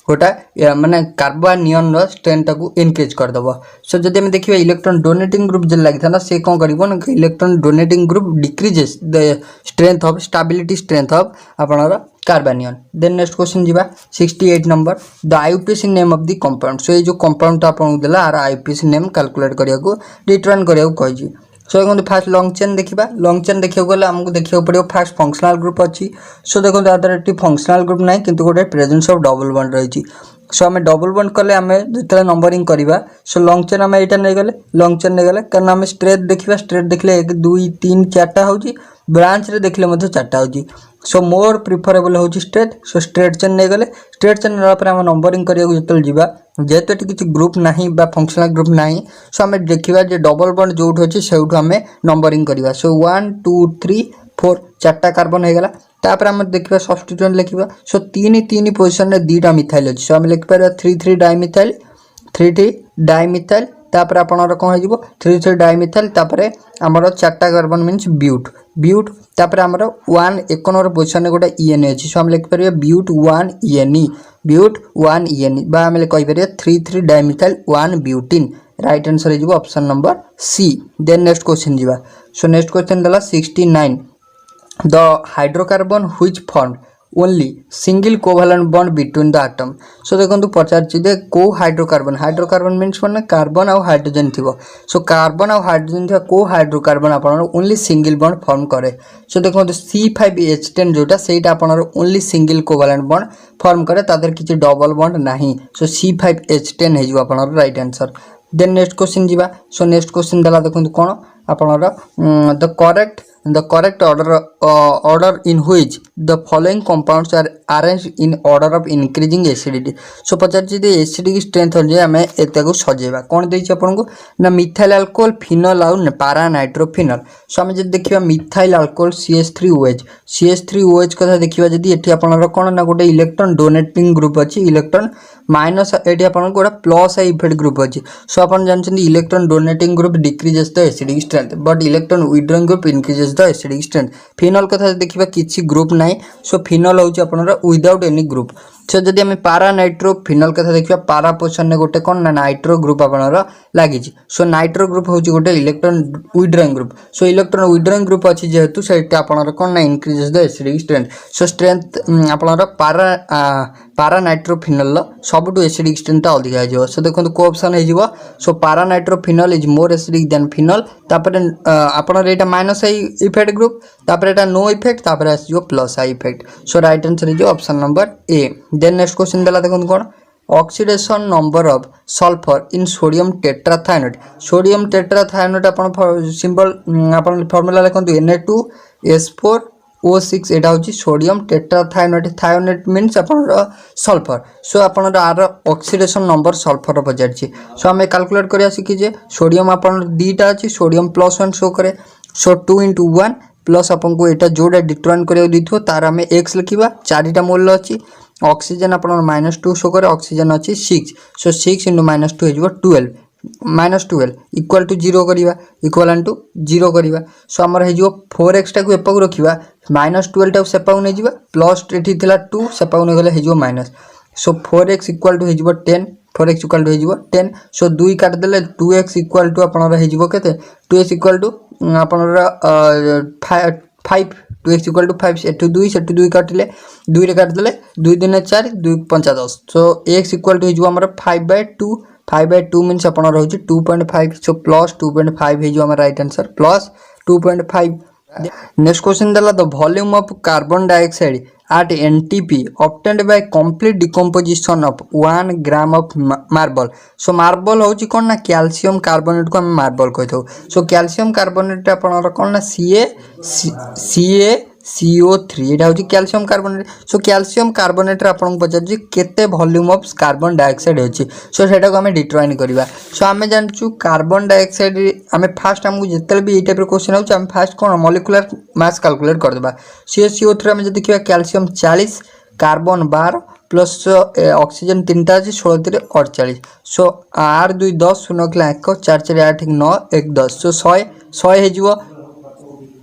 गोटा माने कार्बानियन स्ट्रेंथ को इनक्रीज करदेव सो जब आम देखिए इलेक्ट्रॉन डोनेटिंग ग्रुप जो लगी था से कौन कर electron donating group decreases the strength of stability strength of आपनर कार्बानियन देन नेक्स्ट क्वेश्चन जीवा 68 number the IUPAC name of the compound so ये जो कंपाउंड आपको देला आर आईयूपीएसी नेम कैलकुलेट करिया को डिटरमाइन करिया को कहि सो देखो फास्ट लॉन्ग चेन देखा लॉन्ग चेन देखा गले आमको देखा पड़ो फास्ट फंक्शनल ग्रुप अच्छी सो देखो ये फंक्शनल ग्रुप ना कि गोटे प्रेजेंस ऑफ डबल बॉन्ड रही सो आम डबल बॉन्ड कले आम जो नंबरिंग करवा सो लॉन्ग चेन आम यहाँ नहीं गले लॉन्ग चेन नहीं गले कारण आम स्ट्रेट देखा स्ट्रेट देखले 1 2 3 4टा हो ब्रांच रे देखले 4टा हो सो मोर प्रिफरेबल हूँ स्ट्रेट सो स्ट्रेट चेन नहीं गले स्ट्रेट चेन आम नंबरिंग करने जो जीवा जेहेतु ये किसी ग्रुप ना फंक्शनल ग्रुप ना सो आम देखा डबल बॉन्ड जो अच्छे से आम नंबरिंग करवा सो 1 2 3 4 4टा कार्बन हो गला तापर आम देखा सब्स्टिट्यूएंट लिखा सो 3 पोजिशन में 2टा मिथाइल अच्छी सो आम लिखिपर 3 डाइमिथाइल 3 डाइमिथाइल तापर आपनर कौन हो 3 डाइमिथाइल तापर आमर 4टा कार्बन मीन्स ब्यूट ब्यूट तापर आमर 1 1 नंबर पोजिशन में गोटे ENE अच्छी सो आम लिखिपर ब्यूट 1 ENE ब्यूट 1 ENE बा आम कहीपर 3 डाइमिथाइल 1 ब्यूटिन राइट आंसर हो option number C then next question जीवा सो नेक्स्ट क्वेश्चन देला 69 the hydrocarbon which form only single covalent bond between the atom so देखो पचारे को हाइड्रोकार्बन मीन्स मैंने कार्बन आउ हाइड्रोजन थी सो कार्बन आउ हाइड्रोजन थी को हाइड्रोकार्बन आप ओनली सिंगल बॉन्ड फॉर्म करे सो देखो C5H10 जोटा से only single covalent bond form करे तादर किसी डबल बॉन्ड नहीं सो C5H10 हो right answer then next question जीवा सो नेक्स्ट क्वेश्चन देला देखो कौन आपनर the correct order in which the following compounds are arranged in order of increasing acidity so Pachar acidic strength अनुसार आम एत सजेवा कौन देती आपको ना मिथाइल अल्कोहल फिनल आउ पारा नाइट्रोफिनल सो आम जब देखा मिथाइल अल्कोहल CH3OH कथा देखा जब ये आपनर कौन ना गोटे इलेक्ट्रॉन डोनेटिंग ग्रुप अच्छी इलेक्ट्रॉन माइनस ये आपन गोटे प्लस इफेक्ट ग्रुप अच्छी सो आप जानते electron donating group decreases the acidic strength but electron withdrawing group increases the acidic strength phenol कथा देखा किसी ग्रुप ना सो फिनल हूँ आपनर विदाउट एनी ग्रुप सो जदि आम पारा नाइट्रो फिनल कथा देखा पारा पोजिशन में गोटे कौन ना नाइट्रो ग्रुप आपनर लगी सो नाइट्रो ग्रुप हूँ गोटे electron withdrawing group so electron withdrawing group अच्छी जेहेतु से आपनर कौन ना increases the acidic strength so strength आपनर पारा नाइट्रोफिनल सबुठ एसिडिक स्ट्रेंथ अधिक हो सो देखो को ऑप्शन हो so para nitrophenol is more acidic than phenol तापर आपनर एटा माइनस आई इफेक्ट ग्रुप तापर एटा नो इफेक्ट तापर आसीजो plus I effect so right answer is option number A then next question देला देखो कौन oxidation number of sulphur in sodium tetrathionate अपन सिंबल अपन फॉर्मूला लिखंतु Na2S4O6 एटा होची सोडियम टेट्राथायोनाइड थायोनाइड मीन्स अपन सल्फर सो अपन आर ऑक्सीडेशन नंबर सल्फर पचारछि सो आम कैलकुलेट करिया सिखि जे सोडियम अपन दीटा अछि सोडियम +1 शो करे सो 2 × 1 प्लस अपन को एटा जोड़ा डिटरमाइन करिया दिथो तार आम x लिखिबा 4टा मोल अछि ऑक्सीजन अपन -2 शो करे ऑक्सीजन अछि 6 सो 6 × -2 हो 12 -12 इक्वल टू 0 करिवा इक्वल टू 0 करिवा सो हमर हे जो 4x टा को एपक रखिवा -12 टा सेपाउ नै जिवा प्लस एठी थिला 2 सेपाउ नै गले हे जो minus so 4x equal to हे जो 10 4x इक्वल टू हे जो 10 सो 2 काट देले 2x इक्वल टू आपनर हे जो केते 2x इक्वल टू आपनर 5 2x इक्वल टू 5 से 2 काटिले 2 रे काट देले 2 × 4 2 × 5 10 सो x इक्वल टू हे जो हमर 5/2 5/2 मीन्स अपन रही 2.5 सो प्लस 2.5 है जो हमारा right answer plus 2.5 next question देला the volume of carbon dioxide at NTP obtained by complete decomposition of 1 gram of marble. So marble होची कौन ना कैल्शियम कार्बोनेट को हम मार्बल कहते हो. So कैल्शियम कार्बोनेट आपनर कौन ना CaCO3 एटा होची calcium carbonate. So calcium carbonate आपन पचार जी केते वॉल्यूम ऑफ कार्बन डाइऑक्साइड होची. सो सेटा को हमें डिटरमाइन करबा. सो हमें जानचु कार्बन डाइऑक्साइड हमें फास्ट हमको जेतल भी ए टाइप रो क्वेश्चन होची हम फास्ट कोन मॉलिक्यूलर मास कैलकुलेट कर देबा. CaCO3 हमें जे देखिबा कैल्शियम 40 कार्बन 12 प्लस ऑक्सीजन 3टा अछि 16 48. सो r 2 10 0 1 4 4 8 9 1 10. सो 100 हे जिवो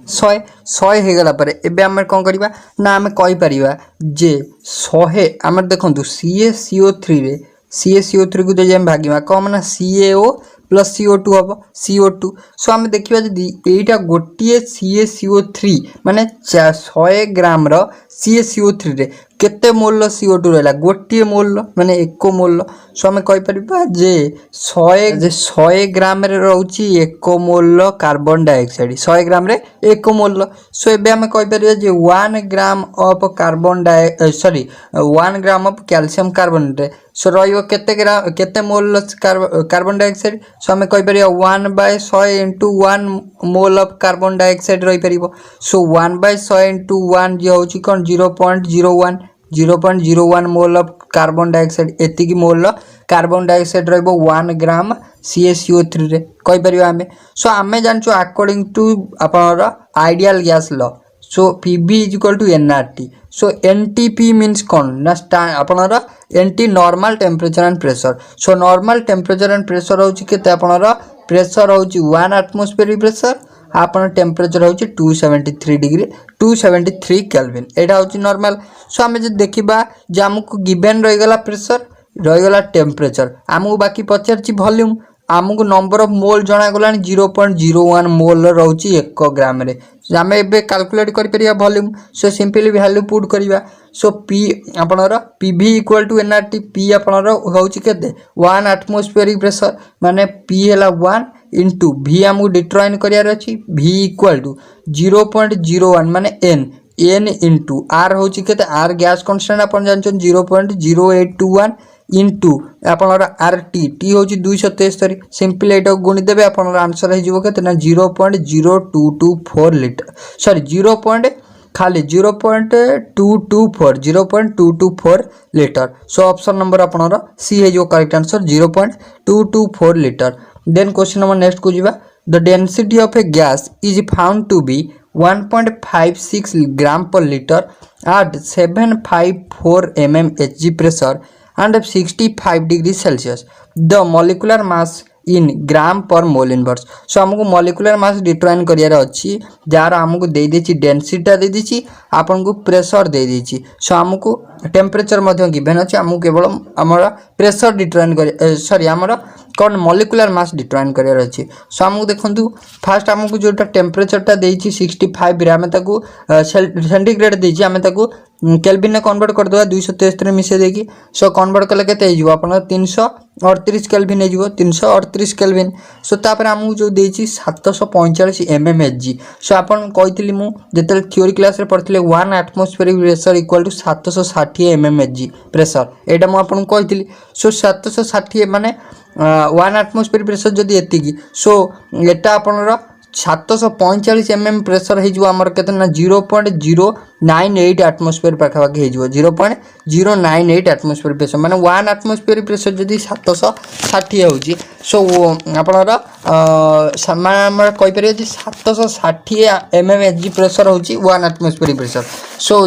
100 हे गला पर एबे हम कोन करबा ना हम कहि परिबा जे 100 हम देखंतु CaCO3 रे CaCO3 को जे हम भागिबा कम ना CaO प्लस CO2 हम CO2. सो हम देखिबा जदी एटा गोटिए CaCO3 माने 100 ग्राम रो CaCO3 रे केते मोल CO2 रहला गोटिए मोल माने 1 मोल. सो हम कहि परिबा जे 100 ग्राम रे रहउची 1 मोल कार्बन डाइऑक्साइड 100 ग्राम रे 1 मोल. सो एबे हम कहि परिबा जे 1 gram of carbon 1 gram of calcium carbonate रे सो रहियो केते मोल कार्बन डाइऑक्साइड. सो हम कहि परिबा 1/100 into 1 mole of carbon dioxide रहि परिबो. सो 1/100 into 1 जे होची कोन 0.01 मोल ऑफ कार्बन डाइऑक्साइड एति की मोल कार्बन डाइऑक्साइड रहिबो 1 ग्राम CaCO3 रे कहि परिबा हमें. सो हमें जानचो अकॉर्डिंग टू आपनर ideal gas law. So Pv = nRT. So NTP means कौन ना आपनर NT normal temperature and pressure. So normal temperature and pressure होची केते आपनर प्रेशर होची 1 एटमॉस्फेरिक प्रेशर आपन टेम्परेचर होची 273 केल्विन एटा होची नॉर्मल. सो हमें जे देखिबा जे हमकु गिवन रहि गला प्रेशर रहि गला टेम्परेचर हमकु बाकी पचारची वॉल्यूम आमको नंबर ऑफ मोल जना गला 0.01 मोल रहउची 1 ग्राम रे. हमें एबे कैलकुलेट करि परिया volume. So simply value put करिवा. सो P आपनर Pv = nRT. P आपनर होउची केते 1 एटमॉस्फेरिक प्रेशर माने P हैला 1 into V हमकु डिटरमाइन करियार अछि V = 0.01 माने n into r होची केते r गैस कांस्टेंट अपन जानछन 0.0821 into आपनर RT T होची 273. सिंपली एटा गुणी देबे आपनर आंसर हे जिवो केते ना 0.0224 litre sorry 0.224 litre. So option number आपनर सी हे जो correct answer 0.224 litre. Then question number next को जीवा. The density of a gas is found to be 1.56 gram per liter at 754 mm Hg pressure and 65 degrees Celsius. The molecular mass in gram per mole inverse. सो हमको molecular mass determine करियार अछि jar हमको दे देछि density दे देछि आपन को pressure दे देछि. सो हमको temperature मध्ये गिवन अछि हमको केवल हमरा प्रेशर डिटरमाइन कर सॉरी हमरा कोन मोलिकुलर मास डिटरमाइन करियार अछि. सो हमको देखंतु फास्ट हमको जोटा टेम्परेचर ता देछि 65 रे हमें ताको सेंटीग्रेड देछि हमें ताको केल्विन ने कन्वर्ट कर दवा 273 मिसे देकी. सो कन्वर्ट कले केते हिजो आपन 338 केल्विन हे जिवो 338 केल्विन. सो तापर हमहु जो देछि 745 mm Hg. सो आपन कहितली मु जेतल थ्योरी क्लास रे पढथिले 1 atmospheric pressure = 760 mm Hg pressure एटा मु आपन कहितली. सो 760 माने 1 एटमॉस्फेरिक प्रेशर जदी एतिकी सो एटा आपनर 745 mm प्रेशर हे जिवो हमर केतना 0.098 एटमॉस्फेयर पाखापाखि हे जिवो 0.098 एटमॉस्फेयर प्रेशर माने 1 एटमॉस्फेयर प्रेशर जदी 760 होची. सो आपनर समान हमर कहि परियो जे 760 mm Hg प्रेशर होची 1 एटमॉस्फेयर प्रेशर. सो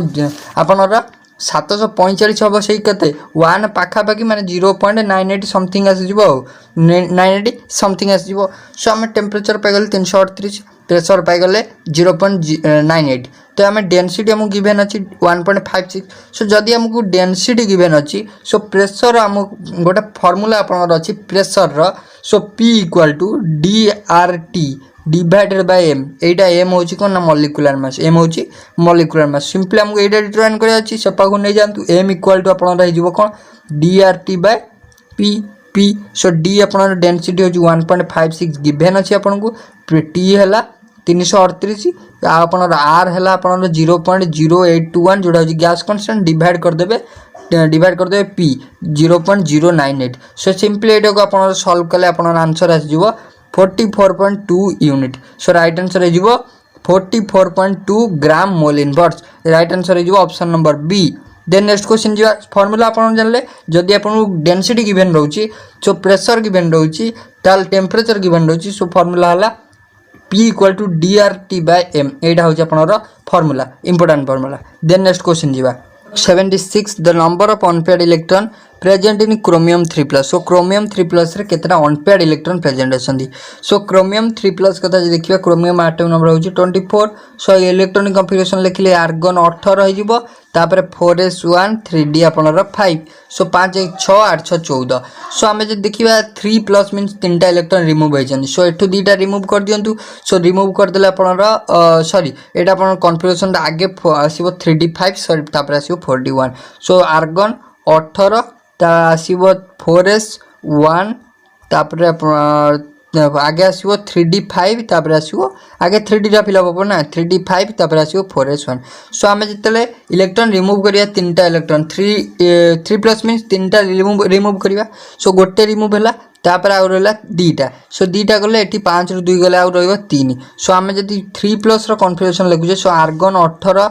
आपनर 745 हम से कते 1 पाखापाखि माने 0.98 समथिंग आसी जिवो 98 समथिंग आसी जिवो. सो हम टेम्परेचर पाइ गले 338 प्रेशर पाइ गले 0.98. तो हमें डेंसिटी हमको गिवन अछि 1.56. सो जदी हमको डेंसिटी गिवन अछि सो प्रेशर हम गोटे फार्मूला आपनर अछि प्रेशर रो. So P = DRT divided by m एटा m होची कोन ना मॉलिक्यूलर मास m होची मॉलिक्यूलर मास. सिंपली हमको एटा डिटरमाइन करे अछि सपा को नै जानतु m = आपन रहि जिवो कोन DRT बाय P. सो D आपन डेंसिटी होची 1.56 गिवन अछि आपन को T हैला 338 आपनर आर है आपनर 0.0821 जोड़ा हो गैस कांस्टेंट डिवाइड करदे पी 0.098 सो सिंपली एटा को आपनर सॉल्व कले आपनर आंसर आसीजिवो 44.2 यूनिट सो राइट आंसर है 44.2 gram mole inverse right answer है option number B. Then next question जी फॉर्मूला आपन जानले जदि आपन डेंसिटी गिवन रहउची सो प्रेशर गिवन रहउची ताल टेम्परेचर गिवन रहउची सो फॉर्मूला हला P इक्वल टू DRT/m एटा होची आपनर formula important formula. Then next question जीवा 76 the number of unpaired electron present in chromium 3+ so chromium 3+ रे केतना अनपेयर्ड इलेक्ट्रॉन प्रेजेंट अछंदी सो क्रोमियम 3+ कथा जे देखिबा क्रोमियम एटम नंबर होची 24 सो इलेक्ट्रॉनिक कॉन्फ़िगरेशन लिखले आर्गन 18 हो जिवो तापर 4s1 3d आपनर 5 सो 5 1 6 8 6 14 सो आमे जे देखिबा 3+ मींस तीनटा इलेक्ट्रॉन रिमूव होइछन सो एठु दीटा रिमूव कर दियंतु सो रिमूव कर देले आपनर सॉरी एटा आपन कॉन्फ़िगरेशन आगे आसीबो 3d5 सॉरी तापर आसीबो 4d1 सो आर्गन 18 ता आसीबो 4s1 तापर आगे आसीबो 3d5 तापर आसीबो आगे 3d रा फिलअप हो ना 3d5 तापर आसीबो 4s1 सो आमे जतले इलेक्ट्रॉन रिमूव करिया तीनटा इलेक्ट्रॉन 3+ मींस तीनटा रिमूव करिया सो गोटे रिमूव होला तापर आ रहला दीटा सो दीटा गले एठी 5 रु 2 गले आ रहइबो 3 सो आमे जदी 3+ रो कॉन्फ़िगरेशन लिखुजे सो आर्गन 18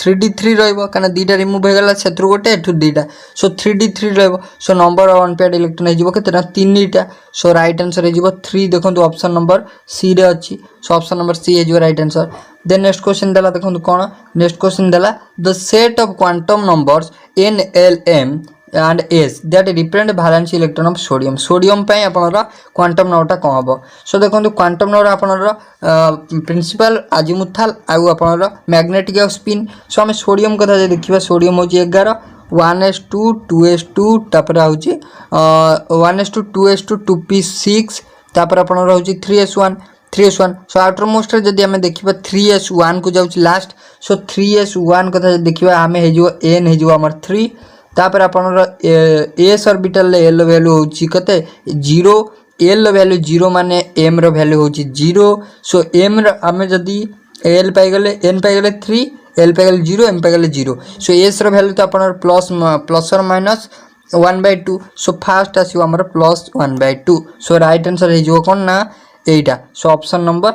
3d3 रहइबो काना दीटा रिमूव हो गला सेत्रु गोटे एठु दीटा सो 3d3 रहइबो so number of unpaired electron हेजिबो केतना 3टा सो राइट आंसर हेजिबो 3 देखंतु ऑप्शन नंबर सी रे अछि सो ऑप्शन नंबर सी हेजिबो right answer. Then next question देला देखंतु कोन नेक्स्ट क्वेश्चन देला the set of quantum numbers n l m and s that represent valence electron of sodium पई आपनरा quantum नंबरटा कोन हबो सो देखंतु क्वांटम नंबर आपनरा प्रिंसिपल अजीमुथाल आउ आपनरा magnetic off spin सो हम सोडियम कथा जे देखिबा सोडियम होची 11 1s2 2s2 तापर होची 1s2 2s2 2p6 तापर आपनरा होची 3s1 सो आउटर मोस्ट रे जदी हमें देखिबा 3s1 को जाउची लास्ट सो 3s1 कथा जे देखिबा हमें हेजिवो n हेजिवो हमर 3 तापर आपनर s ऑर्बिटल ले l वैल्यू होची कते 0 l वैल्यू 0 माने m रो वैल्यू होची 0 सो m रो हमें जदी l पाई गले n पाई गले 3 l पाई गले 0 m पाई गले 0 सो s रो वैल्यू तो आपनर प्लस और माइनस 1/2 सो फर्स्ट आसीबो हमर +1/2 सो राइट आंसर हेजिवो कोन ना एटा सो ऑप्शन नंबर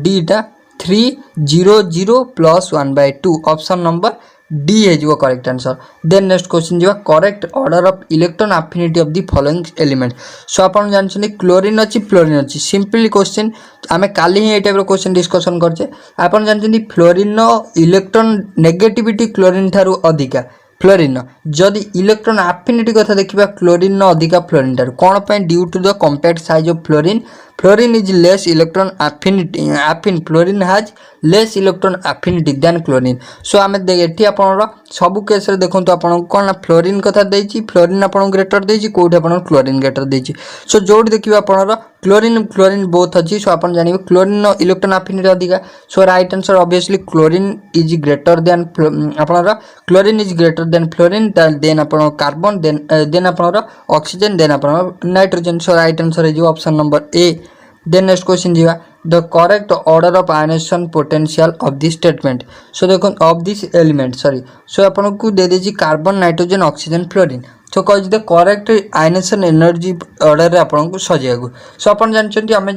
डी टा 300 + 1/2 ऑप्शन नंबर डी है जो correct answer. Then next question जो correct order of electron affinity of the following element so आपण जानछनी क्लोरीन अछि फ्लोरीन अछि सिंपली क्वेश्चन आमे काली ही ए टाइप रो क्वेश्चन डिस्कशन करछे आपण जानछनी फ्लोरीन नो इलेक्ट्रॉन नेगेटिविटी क्लोरीन थारु अधिका फ्लोरीन जदि इलेक्ट्रॉन अफिनिटी कथा देखिबा क्लोरीन नो अधिका फ्लोरीन थारु कोन पय due to the compact size of fluorine is less electron affinity fluorine has less electron affinity than chlorine so आमे एठी आपनरो सब केस रे देखंतु आपन कोन फ्लोरीन कथा देछि फ्लोरीन आपन ग्रेटर देछि कोठी आपन क्लोरीन ग्रेटर देछि सो जोड देखिबा आपनरो क्लोरीन बोथ अछि सो आपन जानिबे क्लोरीन नो इलेक्ट्रॉन अफिनिटी अधिका so right answer obviously chlorine is greater than आपनरो chlorine is greater than fluorine then आपन कार्बन देन आपनरो ऑक्सीजन देन आपन nitrogen so right answer is option number A. Then next question जीवा the correct order of ionisation potential of this statement so देखो of this element sorry so आपन को दे देछि carbon nitrogen oxygen fluorine so कज the correct ionisation energy order रे आपन को सजियागु सो आपन जानछन्ती हमें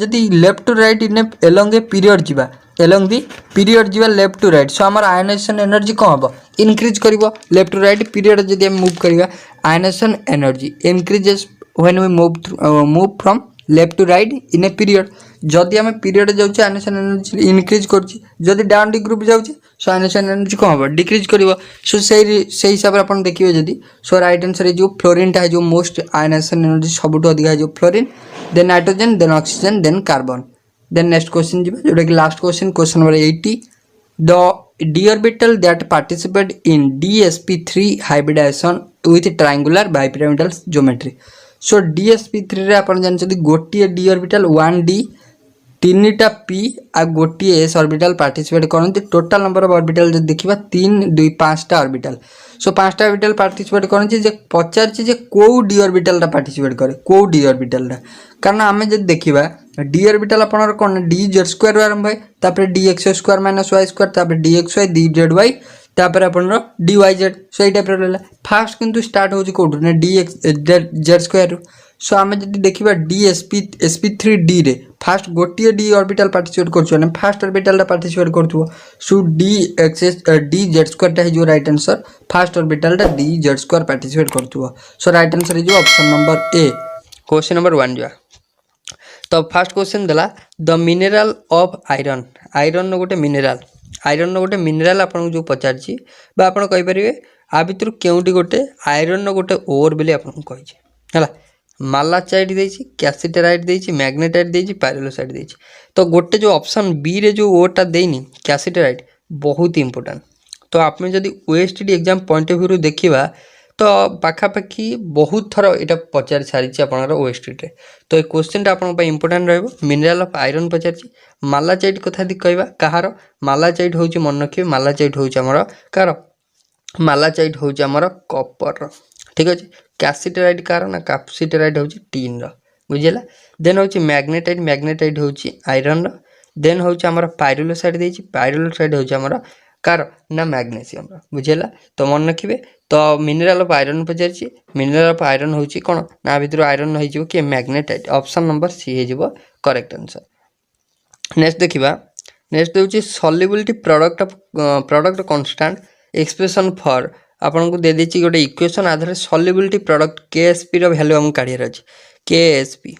जदी left to right in along a period जीवा एलोंग दी पीरियड जीवा लेफ्ट टू राइट सो हमर आयनेशन एनर्जी कोन हबो इंक्रीज करिवो लेफ्ट टू राइट पीरियड जदी हम मूव करिवा ionisation energy increases when we move from left to right in a period जदि हमें पीरियड जाउची आयनेशन एनर्जी इंक्रीज करची जदि डाउन डी ग्रुप जाउची सो आयनेशन एनर्जी कोन हबो डिक्रीज करिवो सो सेही हिसाब रे अपन देखिबे जदि सो राइट आंसर जो फ्लोरीन ता जो मोस्ट आयनेशन एनर्जी सबटो अधिक है जो fluorine then nitrogen then oxygen then carbon. Then next question जीवा जोटा कि last question number 80 the d orbital that participate in dsp3 hybridization with triangular bipyramidal geometry so dsp3 रे आपण जानछथि गोटिए d orbital 1d तीनटा पी आ गोटे S orbital participate करते total number of orbital जो देखा 3 2 5टा ऑर्बिटल सो 5टा ऑर्बिटल पार्टिसिपेट करते जे पचार कौ D orbital participate करे कौ डी ऑर्बिटल कारण आम जब देखा डी ऑर्बिटल आपनर कौन डी जेड स्क्वायर आरंभ है तापर D X square minus Y square तापर D X Y D Z Y तापर आपनर डी वाई जेड सो ये टाइप रहा फास्ट किंतु स्टार्ट होची कोठु ना D X Z square so आम जब देखा डी एसपी 3 रे फास्ट गोटे डी ऑर्बिटल पार्टिसिपेट कर फास्ट ऑर्बिटल पार्टिसिपेट कर so D X D Z square हो right answer first orbital D Z square participate कर सो राइट आंसर हो ऑप्शन नंबर ए क्वेश्चन नंबर 1 जा तो फास्ट क्वेश्चन देला the mineral of iron iron गोटे mineral iron गोटे mineral आपको जो पचारछि बा आपण कहि परिबे आ भितर केउटी गोटे आयरन गोटे ओर बोली आपन कहि हला मालाचाइट देछि कैसिटेराइट देछि मैग्नेटाइट देछि पायरोलोसाइट देछि तो गोटे जो ऑप्शन बी रे जो ओटा देनी कैसिटेराइट बहुत इंपोर्टेंट तो आप में जदि ओएसटीडी एग्जाम पॉइंट ऑफ व्यू देखिबा तो पाखापाखि बहुत थर यहाँ पचार सारी आपंकर ओएसटी तो ये क्वेश्चन आप इंपोर्टेंट रहिबो मिनरल ऑफ आयरन पचारछि मालाचाइट कथा दी कहबा कहार मालाचाइट होउछि मन रखिबे मालाचाइट होउछि हमर कार मालाचाइट होउछि हमर कॉपर ठीक अछि कैसिटेराइट कार ना कैप्सिटेराइट होउछि टीन रो बुझिला देन होउछि मैग्नेटाइट मैग्नेटाइट होउछि आयरन रो देन होउछि हमर पायरोलोसाइट देछि पायरोलोसाइट होउछि हमर कार ना मैग्नेशियम रो बुझिला तो मन रखिबे तो मिनरल ऑफ आयरन पचारछि मिनरल ऑफ आयरन होउछि कोन ना भितर आयरन होइजिवो कि मैग्नेटाइट ऑप्शन नंबर सी हेजिवो करेक्ट आंसर नेक्स्ट देखिबा नेक्स्ट होउछि solubility product constant expression for आपन को दे देछि गोटे इक्वेशन आधार सॉल्युबिलिटी प्रोडक्ट केएसपी रो वैल्यू हम काढियर अछि केएसपी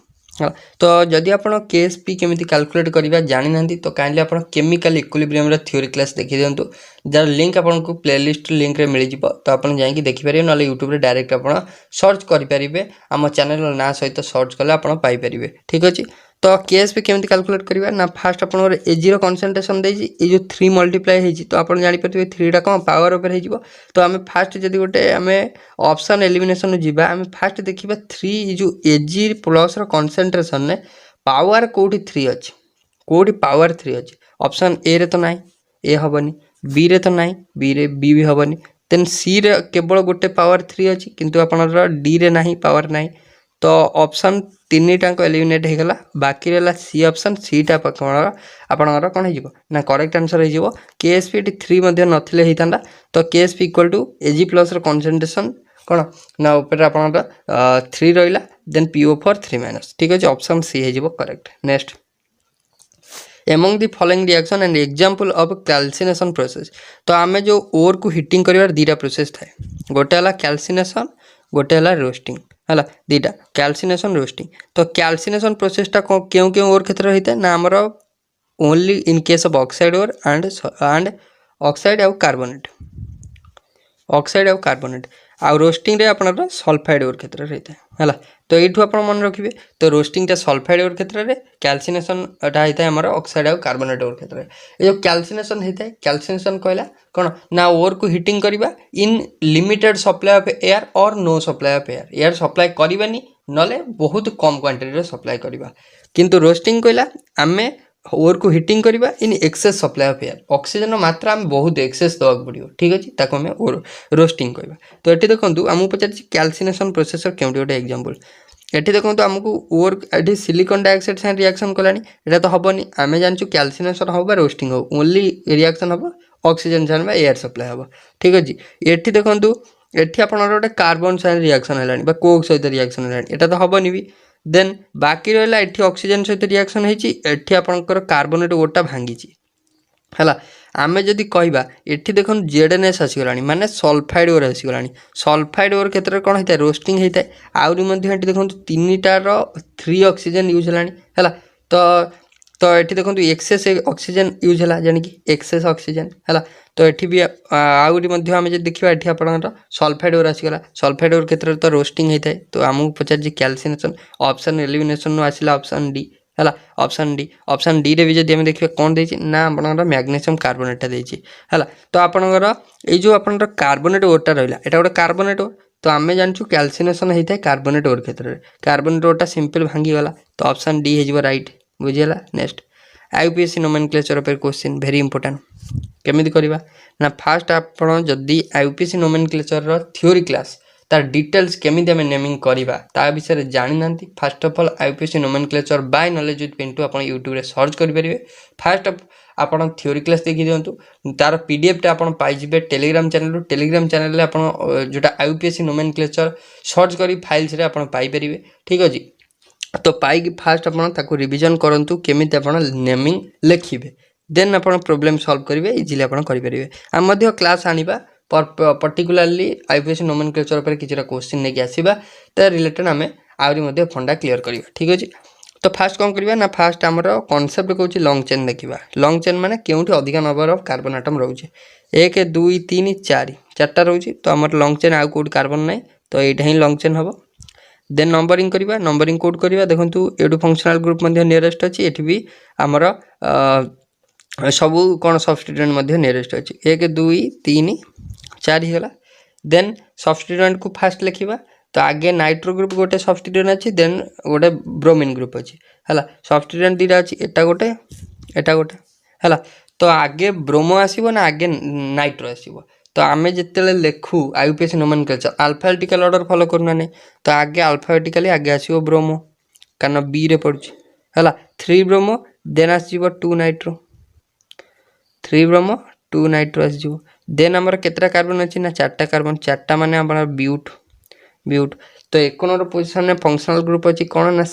तो जदि आप केएसपी केमिति कैलकुलेट करबा जानि नांती तो काइंडली आप केमिकल इक्विलिब्रियम रो थ्योरी क्लास देखि दियंतु जार लिंक आपन को प्लेलिस्ट लिंक रे मिलि जिवो तो आपन जाई कि देखि परिबे नले YouTube रे डायरेक्ट आपन सर्च करि परिबे हम चैनल ना सहित सर्च कले आपन पाई परिबे ठीक अछि तो केएसपी केमिति कैलकुलेट करबा ना फास्ट आपन एजी रो कंसंट्रेशन देछि ए जो 3 मल्टीप्लाई हेछि तो आपन जानि परबे 3 टा कम पावर ऊपर हेजिवो तो हमें फास्ट जदि गोटे हमें ऑप्शन एलिमिनेशन जिबा हमें फास्ट देखिबा 3 जो एजी प्लस रो कंसंट्रेशन ने पावर कोठी 3 अछि कोठी पावर 3 अछि ऑप्शन ए रे तो नाही ए हबनी बी रे तो नाही बी रे बी भी हबनी देन सी रे केवल गोटे पावर 3 अछि किंतु आपनर डी रे नाही पावर नाही तो ऑप्शन 3 टाको एलिमिनेट हो गला बाकी रहला सी ऑप्शन सी टा आपनर कोन हेजिवो ना करेक्ट आंसर हेजिवो केएसपी 3 मध्ये नथिले हेतांदा तो KSP equal to AG plus रो कंसंट्रेशन कोन ना ऊपर आपनर 3 रहिला देन PO4 3 माइनस ठीक अछि ऑप्शन सी हेजिवो correct next among the following reaction and example of calcination process तो आमे जो ओर को हीटिंग करिवार दीटा प्रोसेस थाए गोटे हला कैल्सिनेशन गोटे हला रोस्टिंग हला दीटा कैल्सिनेशन रोस्टिंग तो कैल्सिनेशन प्रोसेस टा क्यों क्यों ओर क्षेत्र होता है ना हमर only in case of oxide ओर एंड ऑक्साइड आउ कार्बोनेट आउ रोस्टिंग रे आपनर सल्फाइड ओर क्षेत्र रहता है हला तो एठू आपण मन रखिबे तो रोस्टिंग टा सल्फाइड ओर क्षेत्र रे कैल्सिनेशन टा हेता है हमर ऑक्साइड आउ कार्बोनेट ओर क्षेत्र रे ए जो कैल्सिनेशन हेता है कैल्सिनेशन कहला कोन ना ओर को हीटिंग करबा in limited supply of air और no supply of air supply करबानी नले बहुत कम क्वांटिटी रे सप्लाई करबा किंतु रोस्टिंग कहला आमे ओर को हीटिंग करबा in excess supply of air oxygen मात्रा हम बहुत एक्सेस दवा पड़ो ठीक अछि ताको हम रोस्टिंग कहबा तो एठी देखंतु हमहु पचारछि कैल्सिनेशन प्रोसेसर केउटी गोटे एग्जांपल एठी देखंतु हमकु ओर एठी सिलिकॉन डाइऑक्साइड से रिएक्शन कलानी एटा तो हबनी आमे जानछु कैल्सिनेशन होबा रोस्टिंग हो ओनली रिएक्शन होबा ऑक्सीजन जानबा एयर सप्लाई होबा ठीक अछि एठी देखंतु एठी आपनर गोटे कार्बन से रिएक्शन हेलानी बा कोक सहित रिएक्शन हेलानी एटा तो हबनी भी देन बाकी रहला एठी ऑक्सीजन सहित रिएक्शन हेची एठी आपनकर कार्बोनेट ओटा भांगीची हला आमे जदि कहबा एठी देखन जेडएनएस आसी गलानी माने सल्फाइड ओर आसी गलानी सल्फाइड ओर क्षेत्र कोन हेता रोस्टिंग हेता आउरी मध्ये एठी देखन 3टा रो 3 ऑक्सीजन यूज हलानी हला तो एठी देखन एक्सेस ऑक्सीजन यूज हला जानि कि एक्सेस ऑक्सीजन हला तो एठी भी आउरी मध्ये आमे जे देखिबा एठी आपनकर सल्फाइड ओर आसी गला सल्फाइड ओर क्षेत्र तो रोस्टिंग हेता तो हमहु पचार जे कैल्सिनेशन ऑप्शन एलिमिनेशन नो आसिला ऑप्शन डी हला ऑप्शन डी रे भी जदि हम देखिबा कोन देछि ना आपनकर मैग्नीशियम कार्बोनेट देछि हला तो आपनकर ए जो आपनकर कार्बोनेट ओरटा रहला एटा गोटे कार्बोनेट ओर तो आमे जानछु कैल्सिनेशन हेता कार्बोनेट ओर क्षेत्र रे कार्बोनेट ओरटा सिंपल भांगी गला तो ऑप्शन डी हेजिबो राइट बुझियला नेक्स्ट आईयूपीएससी नोमेनक्लेचर पर क्वेश्चन भेरी इंपोर्टेंट केमिति करवा ना फास्ट आपण जदि आईयूपीएससी नोमेनक्लेचर थ्योरी क्लास तार डिटेल्स केमिति आम नेमिंग करवा ता विषय जानी ना first of all IUPAC nomenclature by knowledge with Pintu आप यूट्यूब रे सर्च करेंगे फास्ट आपन थ्योरी क्लास देखी दिंतु तार पीडीएफ टा आपन पाइबे टेलीग्राम चैनल आप जोटा आईयूपीएससी नोमेनक्लेचर सर्च करी फाइल्स रे आपन पाई परिबे ठीक अछि तो पाई फास्ट आपन ताको रिवीजन करंतु केमिति आपन नेमिंग लिखिबे देन आपन प्रॉब्लम सॉल्व करिवे इजीली आपन करि परिबे हम मध्य क्लास आनिबा पर्टिकुलरली आईयूपीएससी नोमेनक्लेचर पर किछरा क्वेश्चन नेकी आसीबा त रिलेटेड हमें आउरी मध्य फंडा क्लियर करिवा ठीक अछि तो फास्ट कौन करवा ना फास्ट आमर कॉन्सेप्ट कौन लॉन्ग चेन देखा लॉन्ग चेन माने केउठी अधिक नंबर ऑफ कार्बन आटम रोचे 1 2 3 4 चार्टा रोचे तो आमर लॉन्ग चेन आउ कोड कार्बन ना तो यहाँ ही लॉन्ग चेन हम देन नंबरिंग करवा नंबरिंग कोड करवा देखो ये फंक्शनल ग्रुप नियरेस्ट अच्छी ये भी आमर सबू कौन सब्स्टिट्यूएंट नियरेस्ट अच्छी 1 2 3 4 होगा देन सब्स्टिट्यूएंट को फास्ट लिखा तो आगे नाइट्रो ग्रुप गोटे सब्स्टिट्यूएंट अच्छी देन गोटे ब्रोमीन ग्रुप अच्छी है सब्स्टिट्यूएंट दीटा अच्छी एटा गोटे है तो आगे ब्रोमो आसो ना आगे नाइट्रो आसो तो आम जिते लिखू आईयूपीएससी नोमेनक्लेचर अल्फाबेटिकल ऑर्डर फॉलो करना नहीं तो आगे अल्फाबेटिकली आगे आसो ब्रोमो कारण बी रे पड़ुछि है 3 ब्रोमो देन आसो 2 नाइट्रो 3 ब्रोमो 2 नाइट्रो आसो देन आमर केतरा कार्बन अच्छी ना 4टा कार्बन 4टा माने आमर ब्यूट तो 1 नंबर पोजीशन में फंक्शनल ग्रुप अच्छी कौन ना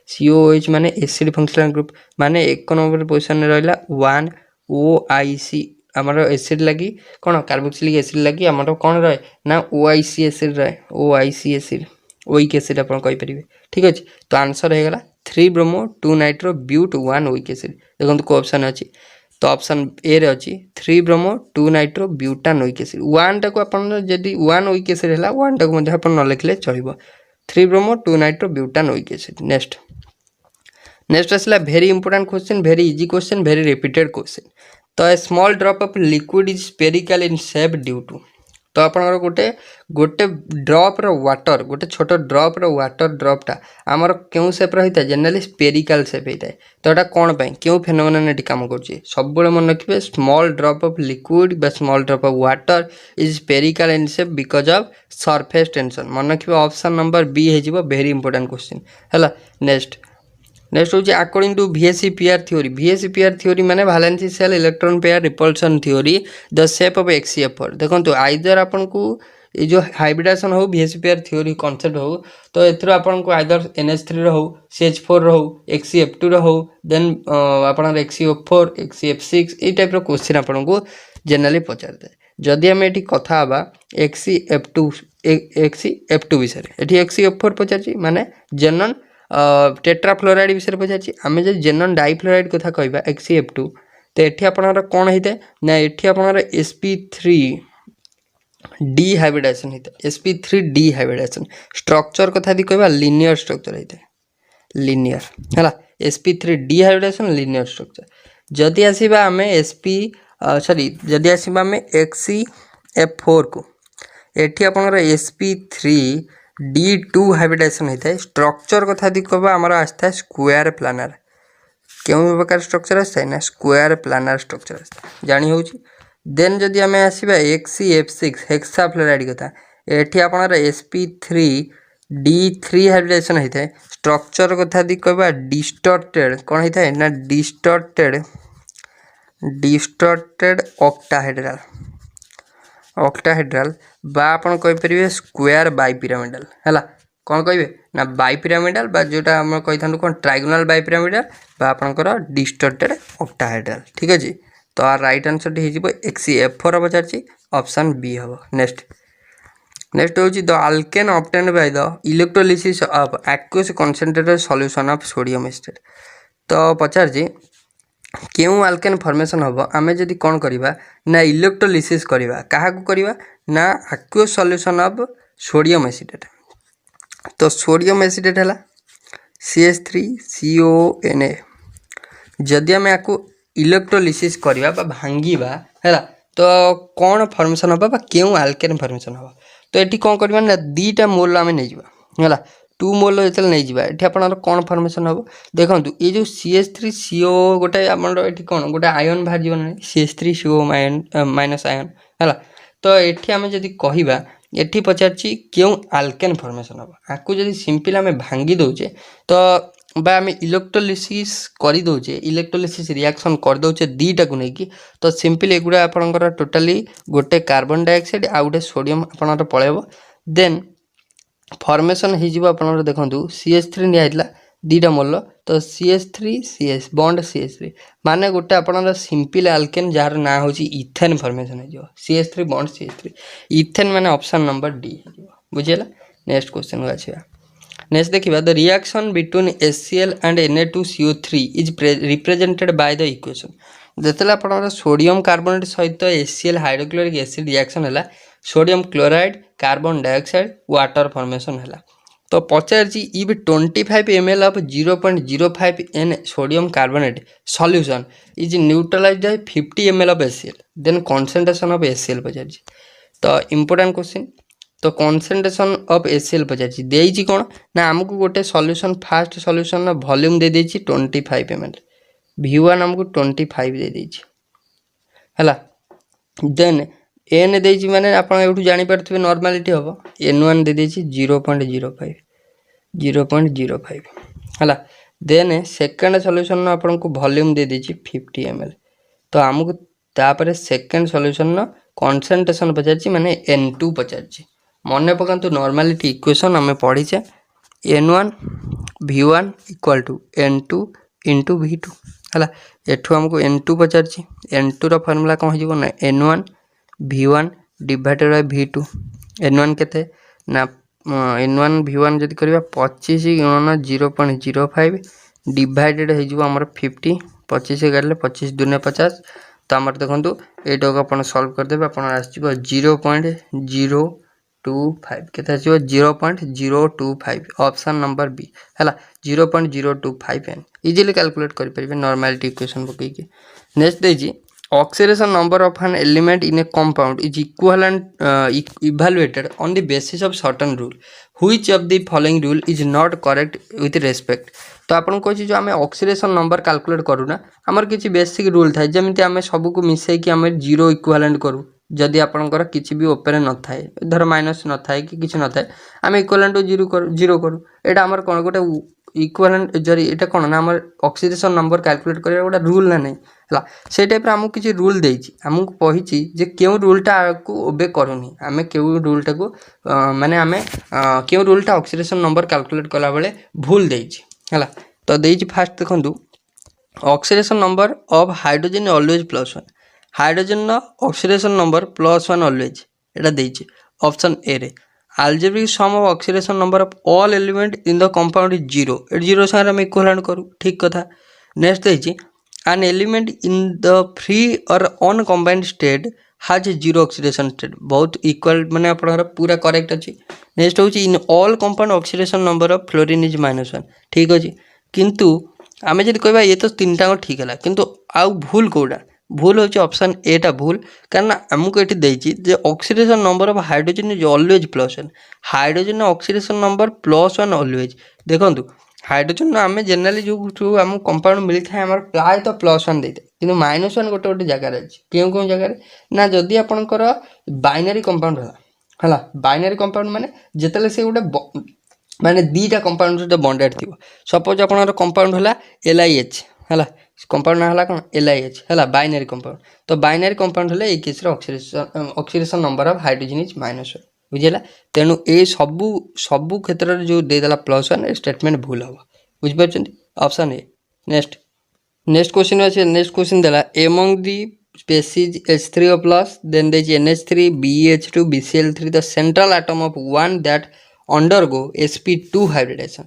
COH माने एसिड फंक्शनल ग्रुप माने 1 नंबर पोजीशन में रहा 1 OIC आमर एसिड लगी कौन कार्बोक्सिलिक एसिड लगी आमर कौन रहे ना OIC एसिड रहे OIC एसिड ओइक एसिड आप कहींपर ठीक अच्छे तो आंसर हो गला 3 ब्रोमो 2 नाइट्रो ब्यूट 1 ओइक एसिड देखो को ऑप्शन अच्छी तो ऑप्शन ए रे अच्छी 3 bromo 2 nitro butanoic acid 1 टाको अपन जदी 1 ओइक एसिड हैला 1 टाको मध्ये अपन न लिखले चलिबो 3 bromo 2 nitro butanoic acid next आसला very important question very easy question very repeated question तो a small drop of liquid is spherical in shape due to तो आपनकर गोटे ड्रॉप रो वाटर गोटे छोट ड्रॉप रो वाटर ड्रॉपटा आमर क्यों shape रही था जनरली स्फेरिकल शेप होता है तो यहाँ कौन पाई क्यों फेनोमेनन ये काम कर सब मन रखिए स्मॉल ड्रॉप ऑफ लिक्विड बा small drop of water is spherical in shape because of surface tension मन रखिए ऑप्शन नंबर बी हो वेरी इंपोर्टेंट क्वेश्चन है नेक्स्ट हूँ अकॉर्डिंग टू VSEPR थ्योरी माने valency cell electron pair repulsion theory the shape of XCF4 देखो either आपन को ये जो हाइब्रिडेशन हो VSEPR थ्योरी कॉन्सेप्ट हो तो एथरो आपन को आइदर NH3 हो CH4 हो XCF2 हो देन आपन XCO4 XCF6 ए टाइप रो क्वेश्चन आपन को जनरली पचारते जदि आम ये कथा हवा XCF2 विषय ये XCF4 पचार माने जेनन टेट्राफ्लोराइड विषय पचार आम जो जेनन डाइफ्लोराइड कथा कहवा XCF2 तो ये आपंकर कौन होता है ना ये आपंकर sp3 डिहाइब्रिडेशन होता है sp3 डिहाइब्रिडेशन स्ट्रक्चर कथा यदि कहवा लिनियर स्ट्रक्चर होता है लिनियर है sp3 डिहाइब्रिडेशन लिनियर स्ट्रक्चर जदि आसवा आम जदि आसवा आम XCF4 को ये आपंकर sp3 D2 हाइब्रिडेशन होता है स्ट्रक्चर कथा यदि कहवा आमर आसता है स्क्वायर प्लानर क्यों प्रकार स्ट्रक्चर आसता है ना स्क्वायर प्लानर स्ट्रक्चर आसता है जानी हो देन जदि आम आसवा XCF6 हेक्साफ्लोराइड कथा ये आपंकर sp3 D3 हाइब्रिडेशन होता है स्ट्रक्चर कथा यदि कहवा डिस्टॉर्टेड कौन होता है ना डिस्टॉर्टेड ऑक्टाहेड्रल बा आपन कहि परिबे स्क्वायर बाइपिरामिडल हैला कौन कहिबे ना बाइपिरामिडल बा जोटा हम कहि थानु कोन ट्रायगोनल बाइपिरामिडल बा आपनकर डिस्टॉर्टेड ऑक्टाहेड्रल ठीक अछि तो आ राइट आंसर हे जिवो XCF4 बचारछि ऑप्शन बी हबो नेक्स्ट होछि the alkane obtained by the electrolysis of aqueous concentrated solution of sodium acetate तो पचारछि क्यों अल्केन फॉर्मेशन हम आम जदि कौन करवा ना इलेक्ट्रोलिसिस करवा क्या करवा ना aqueous solution of sodium acetate तो सोडियम एसिडेट है CH3CONA जदि आम आपको इलेक्ट्रोलिसिस करवा भांगा है तो कौन फॉर्मेशन हम क्यों अल्केन फॉर्मेशन हम तो ये कौन करवा ना 2टा मोल आम नहीं है 2 मोल जो नहीं जावा ये आपंकर कौन फर्मेसन हम देखो ये जो CH3CO गोटे आमर ये कौन गोटे आयन बाहर जीवन CH3CO माइनस आयन है तो ये आम जब कहवा ये पचार क्यों आल्केन फर्मेसन हम आपको जब सिंपल आम भांगी दौचे तो बा आम इलेक्ट्रोलिसिस कर दौचे इलेक्ट्रोलिसिस रिएक्शन कर दौचे दीटा को लेकिन तो सिंपल एगुड़ा आपंकर टोटाली गोटे कार्बन डाइऑक्साइड आ गोटे सोडियम आपंकर पलैब देन फर्मेसन हो देखो CH3 निया दीटा मोल तो CH3CS बॉन्ड CH3 माने गोटे आपन सिंपल आल्केन जार ना हो इथेन फर्मेसन हो CH3 बॉन्ड CH3 इथेन माने ऑप्शन नंबर डी बुझेला। नेक्स्ट क्वेश्चन को आछिया नेक्स्ट देखिबा the reaction between HCl and Na2CO3 is represented by the equation जेतेला आपन सोडियम कार्बोनेट सहित HCl हाइड्रोक्लोरिक एसिड रिएक्शन है sodium chloride carbon dioxide water formation है तो पचार if 25 ml of 0.05 N sodium carbonate solution is neutralized by 50 ml of HCl then concentration of HCl पचार तो important question तो concentration of HCl पचार देइछि कोन ना हमको गोटे solution fast solution volume दे देछि 25 ml V1 हमको 25 दे देछि हला देन एन देइछि माने आपण एठू जानि परथिबे नॉर्मलिटी हो N1 दे देछि 0.05 हला देन सेकंड सॉल्यूशन आपण को वॉल्यूम दे देछि 50 ml तो हमको तापर सेकंड सॉल्यूशन कंसंट्रेशन पचारछि माने N2 पचारछि मने पकांतु नॉर्मलिटी इक्वेशन हमें पढ़ी छे N1 V1 equal to N2 into V2 हला एठू हमको N2 पचारछि N2 रो फार्मूला कोन हिजो ना N1 V1 divided by V2 N1 केते ना N1 V1 जदि करबा 25 गुणन 0.05 डिवाइडेड हो जो हमर 50 25 गले 25 दुने 50 तो हमर देखंतु एटा को अपन सॉल्व कर देबे अपन आछिबो 0.025 केते आछिबो 0.025 ऑप्शन नंबर बी हला 0.025 n इजीली कैलकुलेट कर परिबे नॉर्मलिटी इक्वेशन पकई के next देजी oxidation number of an element in a compound is evaluated on the basis of certain rule which of the following rule is not correct with respect तो आपन को जो आमे oxidation number calculate करू ना हमर किछि बेसिक रूल थाय जेमिति आमे सब को मिसै कि आमे जीरो इक्विवेलेंट करू जदि आपनकर किछि भी ओपरे न थाय धर माइनस न थाय कि किछि न थाय आमे इक्विवेलेंट जीरो करू एटा हमर कोन गोटे इक्विवेलेंट जरी एटा कोन ना हमर ऑक्सीडेशन नंबर कैलकुलेट करे गोटे रूल ना नै हला से टाइप रे हमहु किछि रूल देछि हमहु कहिछि जे केउ रूलटा को ओबे करूनी आमे केउ रूलटा को माने आमे केउ रूलटा ऑक्सीडेशन नंबर कैलकुलेट कला बेले भूल देछि हला तो देछि फास्ट देखंतु oxidation number of hydrogen always +1 hydrogen नो ऑक्सीडेशन नंबर +1 ऑलवेज एटा देछि ऑप्शन ए रे algebraic sum of oxidation number of all element in the compound is 0 eight 0 सारे हम इक्विवेलेंट करू ठीक कथा नेक्स्ट देछि an element in the free or uncombined state has a zero oxidation state बहुत इक्वल माने आपनर पूरा करेक्ट अछि नेक्स्ट होछि in all compound oxidation number of fluorine is -1 ठीक अछि किंतु आमे जदि कहबा ये तो तीनटा ठीक हला किंतु आउ भूल कोडा भूल होछि ऑप्शन ए टा भूल कारण हमको एठी देछि जे oxidation number of hydrogen is always +1 hydrogen oxidation number +1 always देखंतु हाइड्रोजन आमे जनरली जो हम कंपाउंड मिली थाए हमर प्राय तो +1 देते किंतु -1 गोटे गोटे जगह रे अछि केउ जगह रे ना जदी आपनकर बाइनरी कंपाउंड हला बाइनरी कंपाउंड माने जेतले से गोटे माने दीटा कंपाउंड जो बॉन्डेड थिबो सपोज आपनकर कंपाउंड हला LiH हला कंपाउंड हला कोन LiH हला बाइनरी कंपाउंड तो बाइनरी कंपाउंड हले ए केस रे oxidation number of hydrogen is -1 बुझिला तेनु ए सबु क्षेत्र रे जो दे देला +1 स्टेटमेंट भूल हो बुझ परछन ऑप्शन ए नेक्स्ट क्वेश्चन अछि नेक्स्ट क्वेश्चन देला among the species H3O+ then देज NH3 BeH2 BCl3 the central atom of one that undergo sp2 hybridisation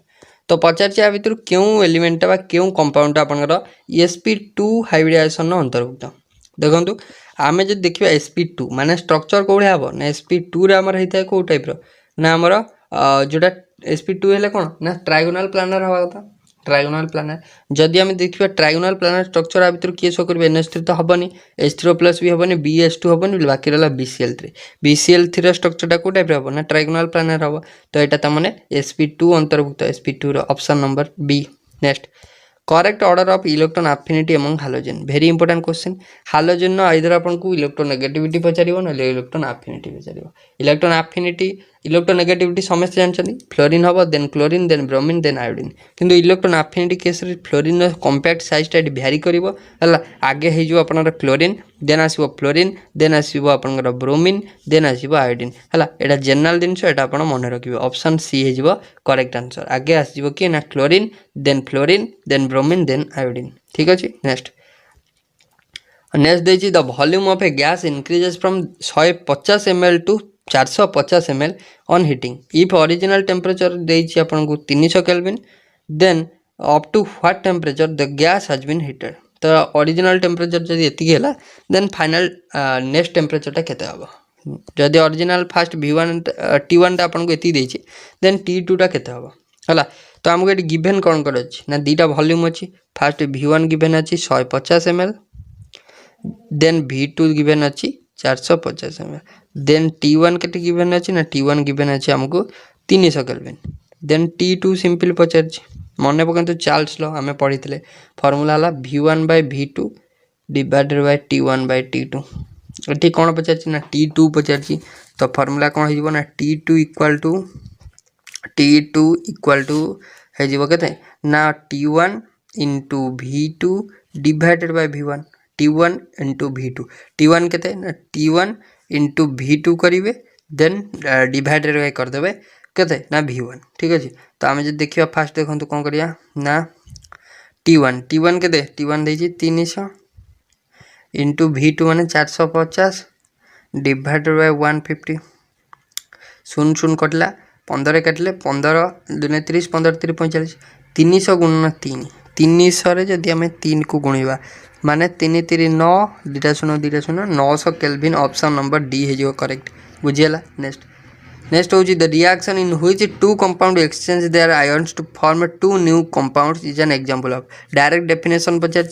तो पचार आ भितर क्यों एलिमेंट बा क्यों कंपाउंड आपनकर sp2 हाइब्रिडेशन अंतर्भुक्त देखंतु आमे जे देखिबा sp2 माने स्ट्रक्चर कोळे हबो ना sp2 रे हमर हेतै को टाइप रो ना हमर जोटा sp2 हेले कोन ना ट्रायगोनल प्लानर हवा कथा ट्रायगोनल प्लानर जदि आम देखा ट्रायगोनल प्लानर स्ट्रक्चर आ भर किए शो कर NH3 तो हेनी H3O प्लस भी हेनी BH2 हेनी बाकी रहा BCl3 BCl3 स्ट्रक्चर कौ टाइप हम ना ट्रायगोनल प्लानर हम तो यहाँ मैंने sp2 अंतर्भुक्त sp2 option number B. Next correct order of electron affinity among halogen very important question halogen either आपको इलेक्ट्रोनेगेटिविटी पचार ना इलेक्ट्रॉन एफिनिटी पचार इलेक्ट्रॉन एफिनिटी इलेक्ट्रोनेगेटिविटी समस्त जानते फ्लोरीन हम then chlorine then bromine then iodine किंतु electron affinity case fluorine compact साइजटा भ्यारी कर आगे हो क्लोरीन देन आसो फ्लोरीन देन आसो आपंकर ब्रोमीन देन आसो आयोडीन है यहाँ जनरल जिनस यहाँ आप मन रखिए ऑप्शन सी हो करेक्ट आंसर आगे आसो कि ना chlorine then bromine then iodine ठीक अच्छे। नेक्स्ट देखिए the volume of a gas increases from 150 ml to 450 ml on heating if original temperature देइछि आपनको 300 kelvin then up to what temperature the gas has been heated तो original temperature जदि एतिक हैला then final next टेम्परेचरटा केते हबो जदि original fast V1 T1 टा आपनको एति देइछि देन T2 टा केते हबो हला तो हमको ये गिवन कौन कर ना दीटा वॉल्यूम अच्छी फास्ट V1 गिवन अच्छी 150 ml देन V2 गिवन अच्छी 450 ml देन T1 के गिवन अच्छी ना T1 गिवन अच्छी हमको 300 केल्विन देन T2 सिंपल पचार मन पकाते चार्ल्स लॉ आम पढ़ी फॉर्मूला है V1 by V2 divided by T1 by T2 ये कौन पचार ना T2 पचार तो फॉर्मूला कौन हो ना T2 इक्वल टू हो के ना T1 into V2 divided by V1 T1 into V2 T1 के ना T1 इंटू V2 करेंगे देन डिवाइडेड बाय करदे के ना V1 ठीक अच्छे। तो आम जो देखा फास्ट देखो कौन करिया ना T1 के T1 देखिए 300 इंटू V2 माने 450 डिवाइडेड बाय 150 शून शून कटला 15 काटिले 15 2 30 15 3 45 300 गुणन 300 जदि आम 3 को गुणवा माने 3 3 9 2 0 900 केल्विन ऑप्शन नंबर डी हो करेक्ट बुझीगला। नेक्स्ट हूँ the reaction in which two compound exchange their ions to form two new compounds is an example of direct definition पचार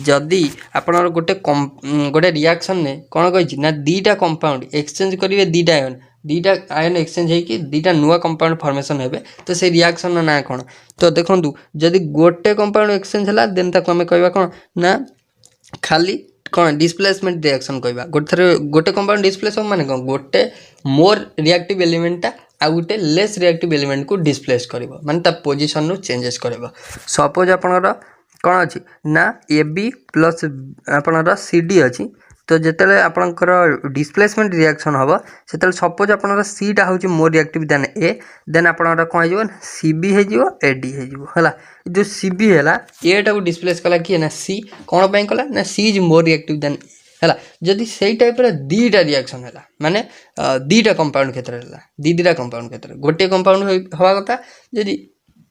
जदि आप गोटे रिएक्शन ने कौन कही ना दीटा कंपाउंड एक्सचेंज करेंगे दीटा आयन एक्सचेंज होगी दीटा नुआ कंपाउंड फॉर्मेशन हे तो से रिएक्शन ना कौन तो देखो जदि गोटे कंपाउंड एक्सचेंज है देन ताको आम कह कौन ना खाली कौन डिस्प्लेसमेंट रिएक्शन कहवा गोटे कंपाउंड डिस्प्लेस हो माने कौन गोटे मोर रिएक्टिव एलिमेंटा आ गोटे लेस रिएक्टिव एलिमेंट को डिस्प्लेस कर माने ता पोजीशन नु चेंजेस कर सपोज आपनर कौन अच्छी ना AB प्लस आपनर CD अच्छी तो जिते आपंकर डिस्प्लेसमेंट रिएक्शन हम से सपोज आप सीटा हूँ more reactive than A then आप कौन हो CB हो AD है जो CB है ए टा डिस्प्लेस कला किए ना C कौन पर कला ना C is more reactive than है जदि से टाइप दीटा रिएक्शन है माने दीटा कंपाउंड क्षेत्र है दीटा कंपाउंड क्षेत्र गोटे कंपाउंड हवा कथा जदि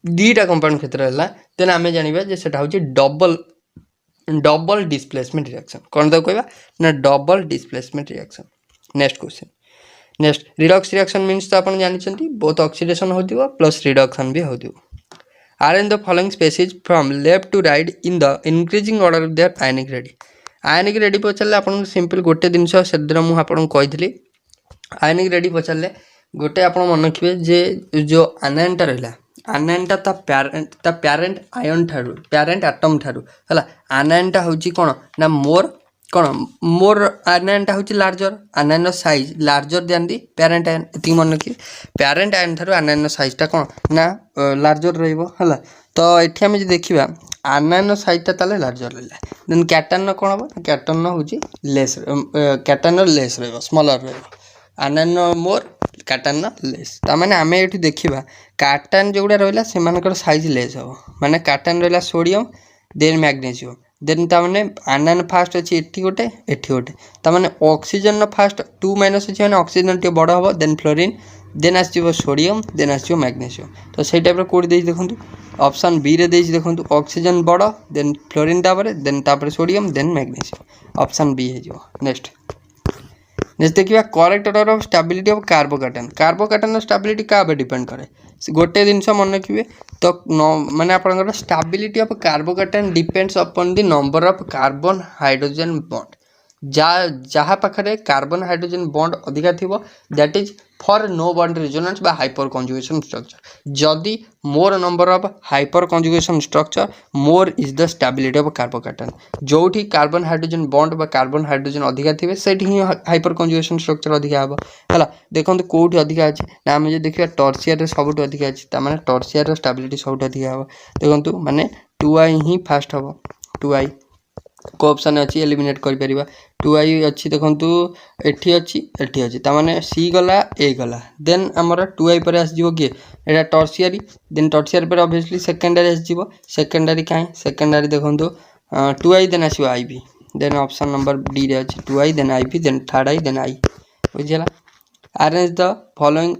दीटा कंपाउंड क्षेत्र है देन आम जाना से हूँ डबल डिस्प्लेसमेंट रिएक्शन कौन तो कहवा ना double displacement reaction. Next question next redox reaction means तो आप जानते बोथ ऑक्सीडेशन हो प्लस रिडक्शन भी हो arrange the following species from left to right in the increasing order of their ionic radii पचारे आप सिंपल गोटे जिनस से दिन मुझे कही आयनिक रेडी पचारे गोटे आप मन रखिए जे जो आनायनटा रहा आनायनटा ता प्यारेंट आयन ठारू प्यारेंट आटम ठारू है आनायनटा हूँ कौन ना मोर आनायनटा हूँ लार्जर आनायन साइज लार्जर दिखाती प्यारेंट आयन ये मन रखिए प्यारेंट आयन ठारू आनायन साइजटा कौन ना लार्जर रहा तो ये आम देखा आनायन साइजटा ताले लार्जर रहा देन कैटायन कौन हम कैटायन हूँ लेस कैटायन लेस स्मॉलर आनायन मोर कैटायन लेस ताने आम ये देखा कैटायन जो रहा से साइज लेस हम माने कैटायन रहा सोडियम देन मैग्नेशियम देन ताने आनायन फास्ट अच्छी एटी गोटे ताने ऑक्सीजन फास्ट 2- अच्छी मैंने ऑक्सीजन टे बड़ हम देन फ्लोरीन देन आसो सोडियम देन आसो मैग्नेशियम तो से टाइप कौट देखो ऑप्शन बी रे देखो ऑक्सीजन बड़ then fluorine then sodium then magnesium option B हो। नेक्स्ट नेक्स्ट देखिए correct order of stability of carbocation stability क्या डिपेंड करे गोटे जिनस मन रखिए तो माने आपनकर stability of carbocation depends upon the number of carbon hydrogen bond जहाँ पाखे कार्बन हाइड्रोजन बॉन्ड अधिका थी that is for no bond resonance बा हाइपर कंजुगेशन स्ट्रक्चर जदि more number of hyperconjugation structure more is the stability of carbocation जोठी carbon hydrogen bond बा carbon hydrogen अधिका थे से हाइपर कंजुगेशन स्ट्रक्चर अधिका हम है देखो कौटी अधिका अच्छे ना आम जो देखिए टर्सियर सब अधिका अच्छे मैंने टर्सियर स्टेबिलिटी सब अधिका हम देखो माने 2i ही फास्ट हम 2i को ऑप्शन अच्छी एलिमिनेट कर 2i अच्छी देखो एठी अच्छी ताने सी गला ए गला देन आमर 2i पर आसो किए यहाँ टर्सियरी देन टर्सियरी पर ऑब्वियसली सेकेंडरी आसो सेकेंडरी कहीं सेकेंडरी देखो 2i देन आसो IV then option number D रे अच्छी 2i then IV then third I then I बुझीगला arrange the following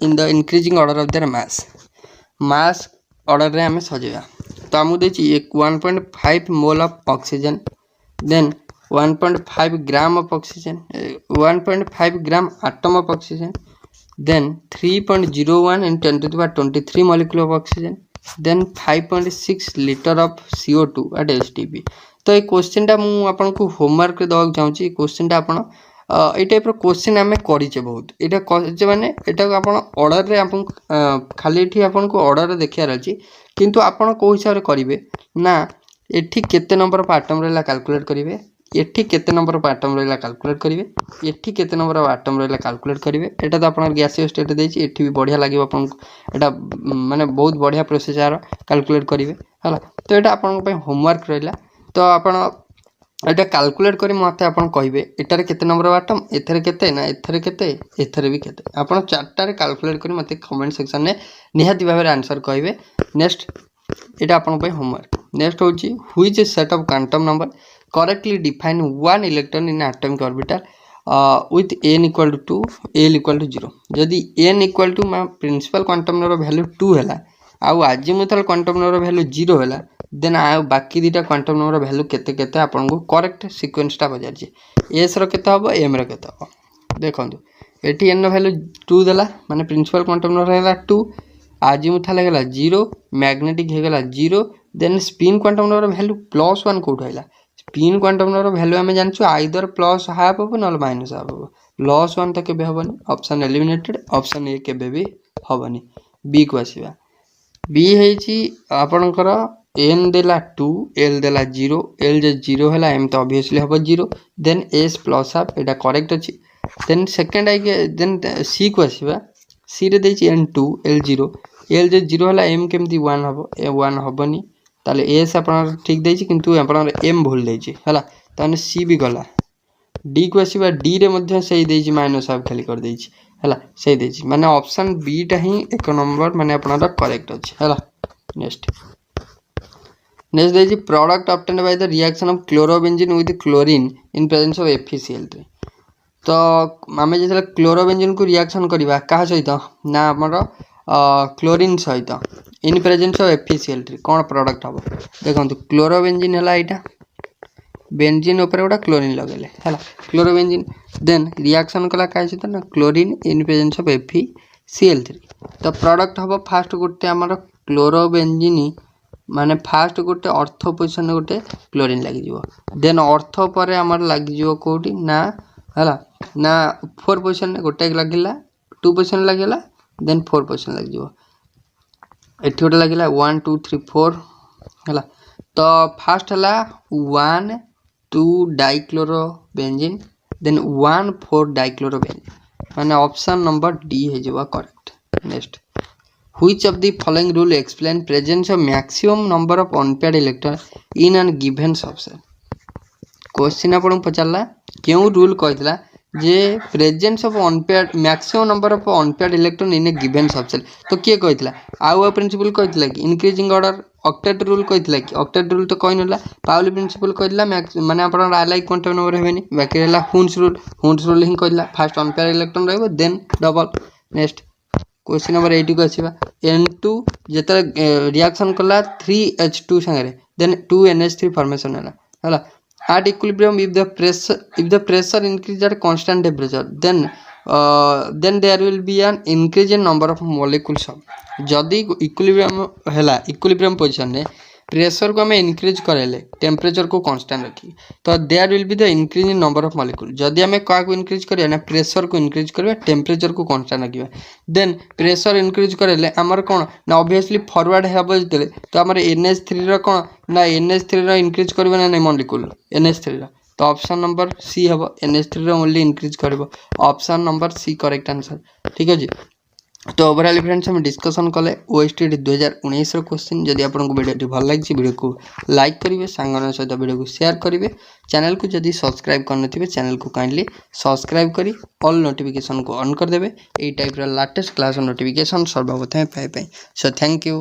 in the increasing order of their mass order रे हमें सजेगा तो आमको देखिए 1.5 mole of oxygen then 1.5 gram of oxygen 1.5 gram atom of oxygen then 3.01 in 10⁻23 molecule of oxygen then 5.6 litre of CO2 at STP तो ये question टा मु आपन को होमवर्क दवा चाहूँगी क्वेश्चन टा आपन ये टाइप क्वेश्चन आम करें बहुत ये माने यहाँ आप ऑर्डर रे आपन खाली ये आपन को ऑर्डर देखार अच्छी किंतु आपन को हिसाब से करेंगे ना एठी केते नंबर ऑफ एटम रहा कैलकुलेट करेंगे एठी केते नंबर ऑफ एटम रहा कैलकुलेट करेंगे एठी केते नंबर ऑफ एटम रहा कैलकुलेट करेंगे एटा तो आपन गैसीय स्टेट देछि एठी भी बढ़िया लगे आपन एटा माने बहुत बढ़िया प्रोसेस यार कैलकुलेट करेंगे है तो यहाँ आपन होमवर्क रहा तो आपन एटा कैलकुलेट करी मते आपन कहिबे एटारे केते नंबर ऑफ एटम एथरे केते ना एथरे केते एथरे भी केते आपन चारटा रे कैलकुलेट करी मते कमेंट सेक्शन में निहाती भाबे आंसर कहिबे नेक्स्ट एटा आपन पे होमवर्क नेक्स्ट होची which set of quantum number correctly define one electron in atomic orbital with n equal to l equal to 0 जदि n equal to principal quantum number value 2 हैला आउ आजिमुथल क्वांटम नंबर वैल्यू 0 हैला then बाकी दुटा quantum number value केते केते आपन को करेक्ट सीक्वेंस टा बजारछि एस रो केते हबो एम रो केते हबो देखंतु एटी एन वैल्यू 2 देला माने प्रिंसिपल क्वांटम नंबर हैला 2 आजिमुथल हैला 0 मैग्नेटिक हैला 0 then spin quantum number value +1 कोठ हैला स्पिन क्वांटम नंबर वैल्यू हमें जानछु आइदर प्लस हाफ हो न माइनस हाफ हो +1 तो केबे हबनी ऑप्शन एलिमिनेटेड ऑप्शन ए केबे भी हबनी बी को आसीबा बी हेची आपनकर n देला 2 l देला 0 l जे 0 हैला m तो ऑब्वियसली हबो 0 देन s प्लस हाफ एटा करेक्ट अछि देन सेकंड आई के देन c को आसीबा c रे देछि n2 l 0 l जे 0 हैला m केमती 1 हबो ए 1 हबनी ताले s आपन ठीक देछि किंतु आपन m भूल देछि हैला ताने c भी गला d को आसीबा d रे मध्ये सही देछि माइनस हाफ खाली कर देछि हैला सही देछि माने ऑप्शन बी टा ही एक नंबर माने आपन करेक्ट अछि हैला नेक्स्ट देछि product obtained by the reaction of chlorobenzene with chlorine in presence of FeCl3 तो आमे जे क्लोरोबेंजीन को रिएक्शन करबा का सहित ना हमर क्लोरीन सहित इन presence of FeCl3 cone product हबो देखंतु क्लोरोबेंजीन हला एटा बेंजीन ऊपर गोटा क्लोरीन लगेले हला क्लोरोबेंजीन देन रिएक्शन कला का सहित ना chlorine in presence of FeCl3 तो प्रोडक्ट हबो फास्ट गोटे हमर क्लोरोबेंजीन माने फास्ट गोटे अर्थ पोजिशन गोटे क्लोरीन लगी जीवो देन अर्थ पर हमर लगी जीवो कोठी ना हला ना 4 पोजिशन गोटे लागिला 2 पोजिशन लागिला देन 4 पोजिशन लगी जीवो एठी गोटे लागिला 1 2 3 4 हला तो फास्ट हला 1 2 डाइक्लोरोबेंजीन देन 1 4 डाइक्लोरोबेंजीन माने ऑप्शन नंबर डी हे जीवा correct next Which of the following rule explain presence of maximum number of unpaired electron in an given subset? Question आपन पचारला केउ रूल कहतला जे presence of unpaired maximum number of unpaired electron in a given subset तो किए कहतला आउ principle कहतला कि इंक्रीजिंग ऑर्डर ऑक्टेट रूल कहतला कि ऑक्टेट रूल तो कहनला पाउली प्रिंसिपल कहतला माने आपन अलाइक क्वांटम नंबर हेबेनी बाकी रहला हुन्स रूल ही कहतला फर्स्ट अनपेयर्ड इलेक्ट्रॉन रहबो then double next question number 80 को आसीबा n2 जेतरे रिएक्शन कला 3h2 संगे देन 2nh3 फॉर्मेशन हला at equilibrium if the pressure increase at constant temperature then there will be an increase in number of molecules जदि equilibrium position रे pressure को आम इनक्रीज करेले टेम्परेचर को कांस्टेंट रखी तो there will be the increase in number of molecule जदि आम क्या इनक्रीज करिया ना प्रेशर को इनक्रीज करिया टेम्परेचर को कांस्टेंट रखिया देन प्रेशर इनक्रीज करेले आमर कौन ना ऑब्वियसली फॉरवर्ड हेब जते तो आमर NH3 रो कौन ना NH3 रो इनक्रीज करबे ना नहीं मॉलिक्यूल NH3 रो तो ऑप्शन नंबर सी हम NH3 रो ओनली इनक्रीज करबो option number C correct answer ठीक है जी। तो ओवरऑल फ्रेंड्स हम डिस्कसन कले OSTD 2019 क्वेश्चन जदि आपको वीडियो भल लगी वीडियो को लाइक करेंगे सांगन सहित वीडियो को शेयर करेंगे चैनल को जदि सब्सक्राइब करनथिबे चैनल को काइंडली सब्सक्राइब करी ऑल नोटिफिकेशन को ऑन कर देबे एई टाइप रो लेटेस्ट क्लास नोटिफिकेशन सर्वप्रथम पाए सो थैंक यू।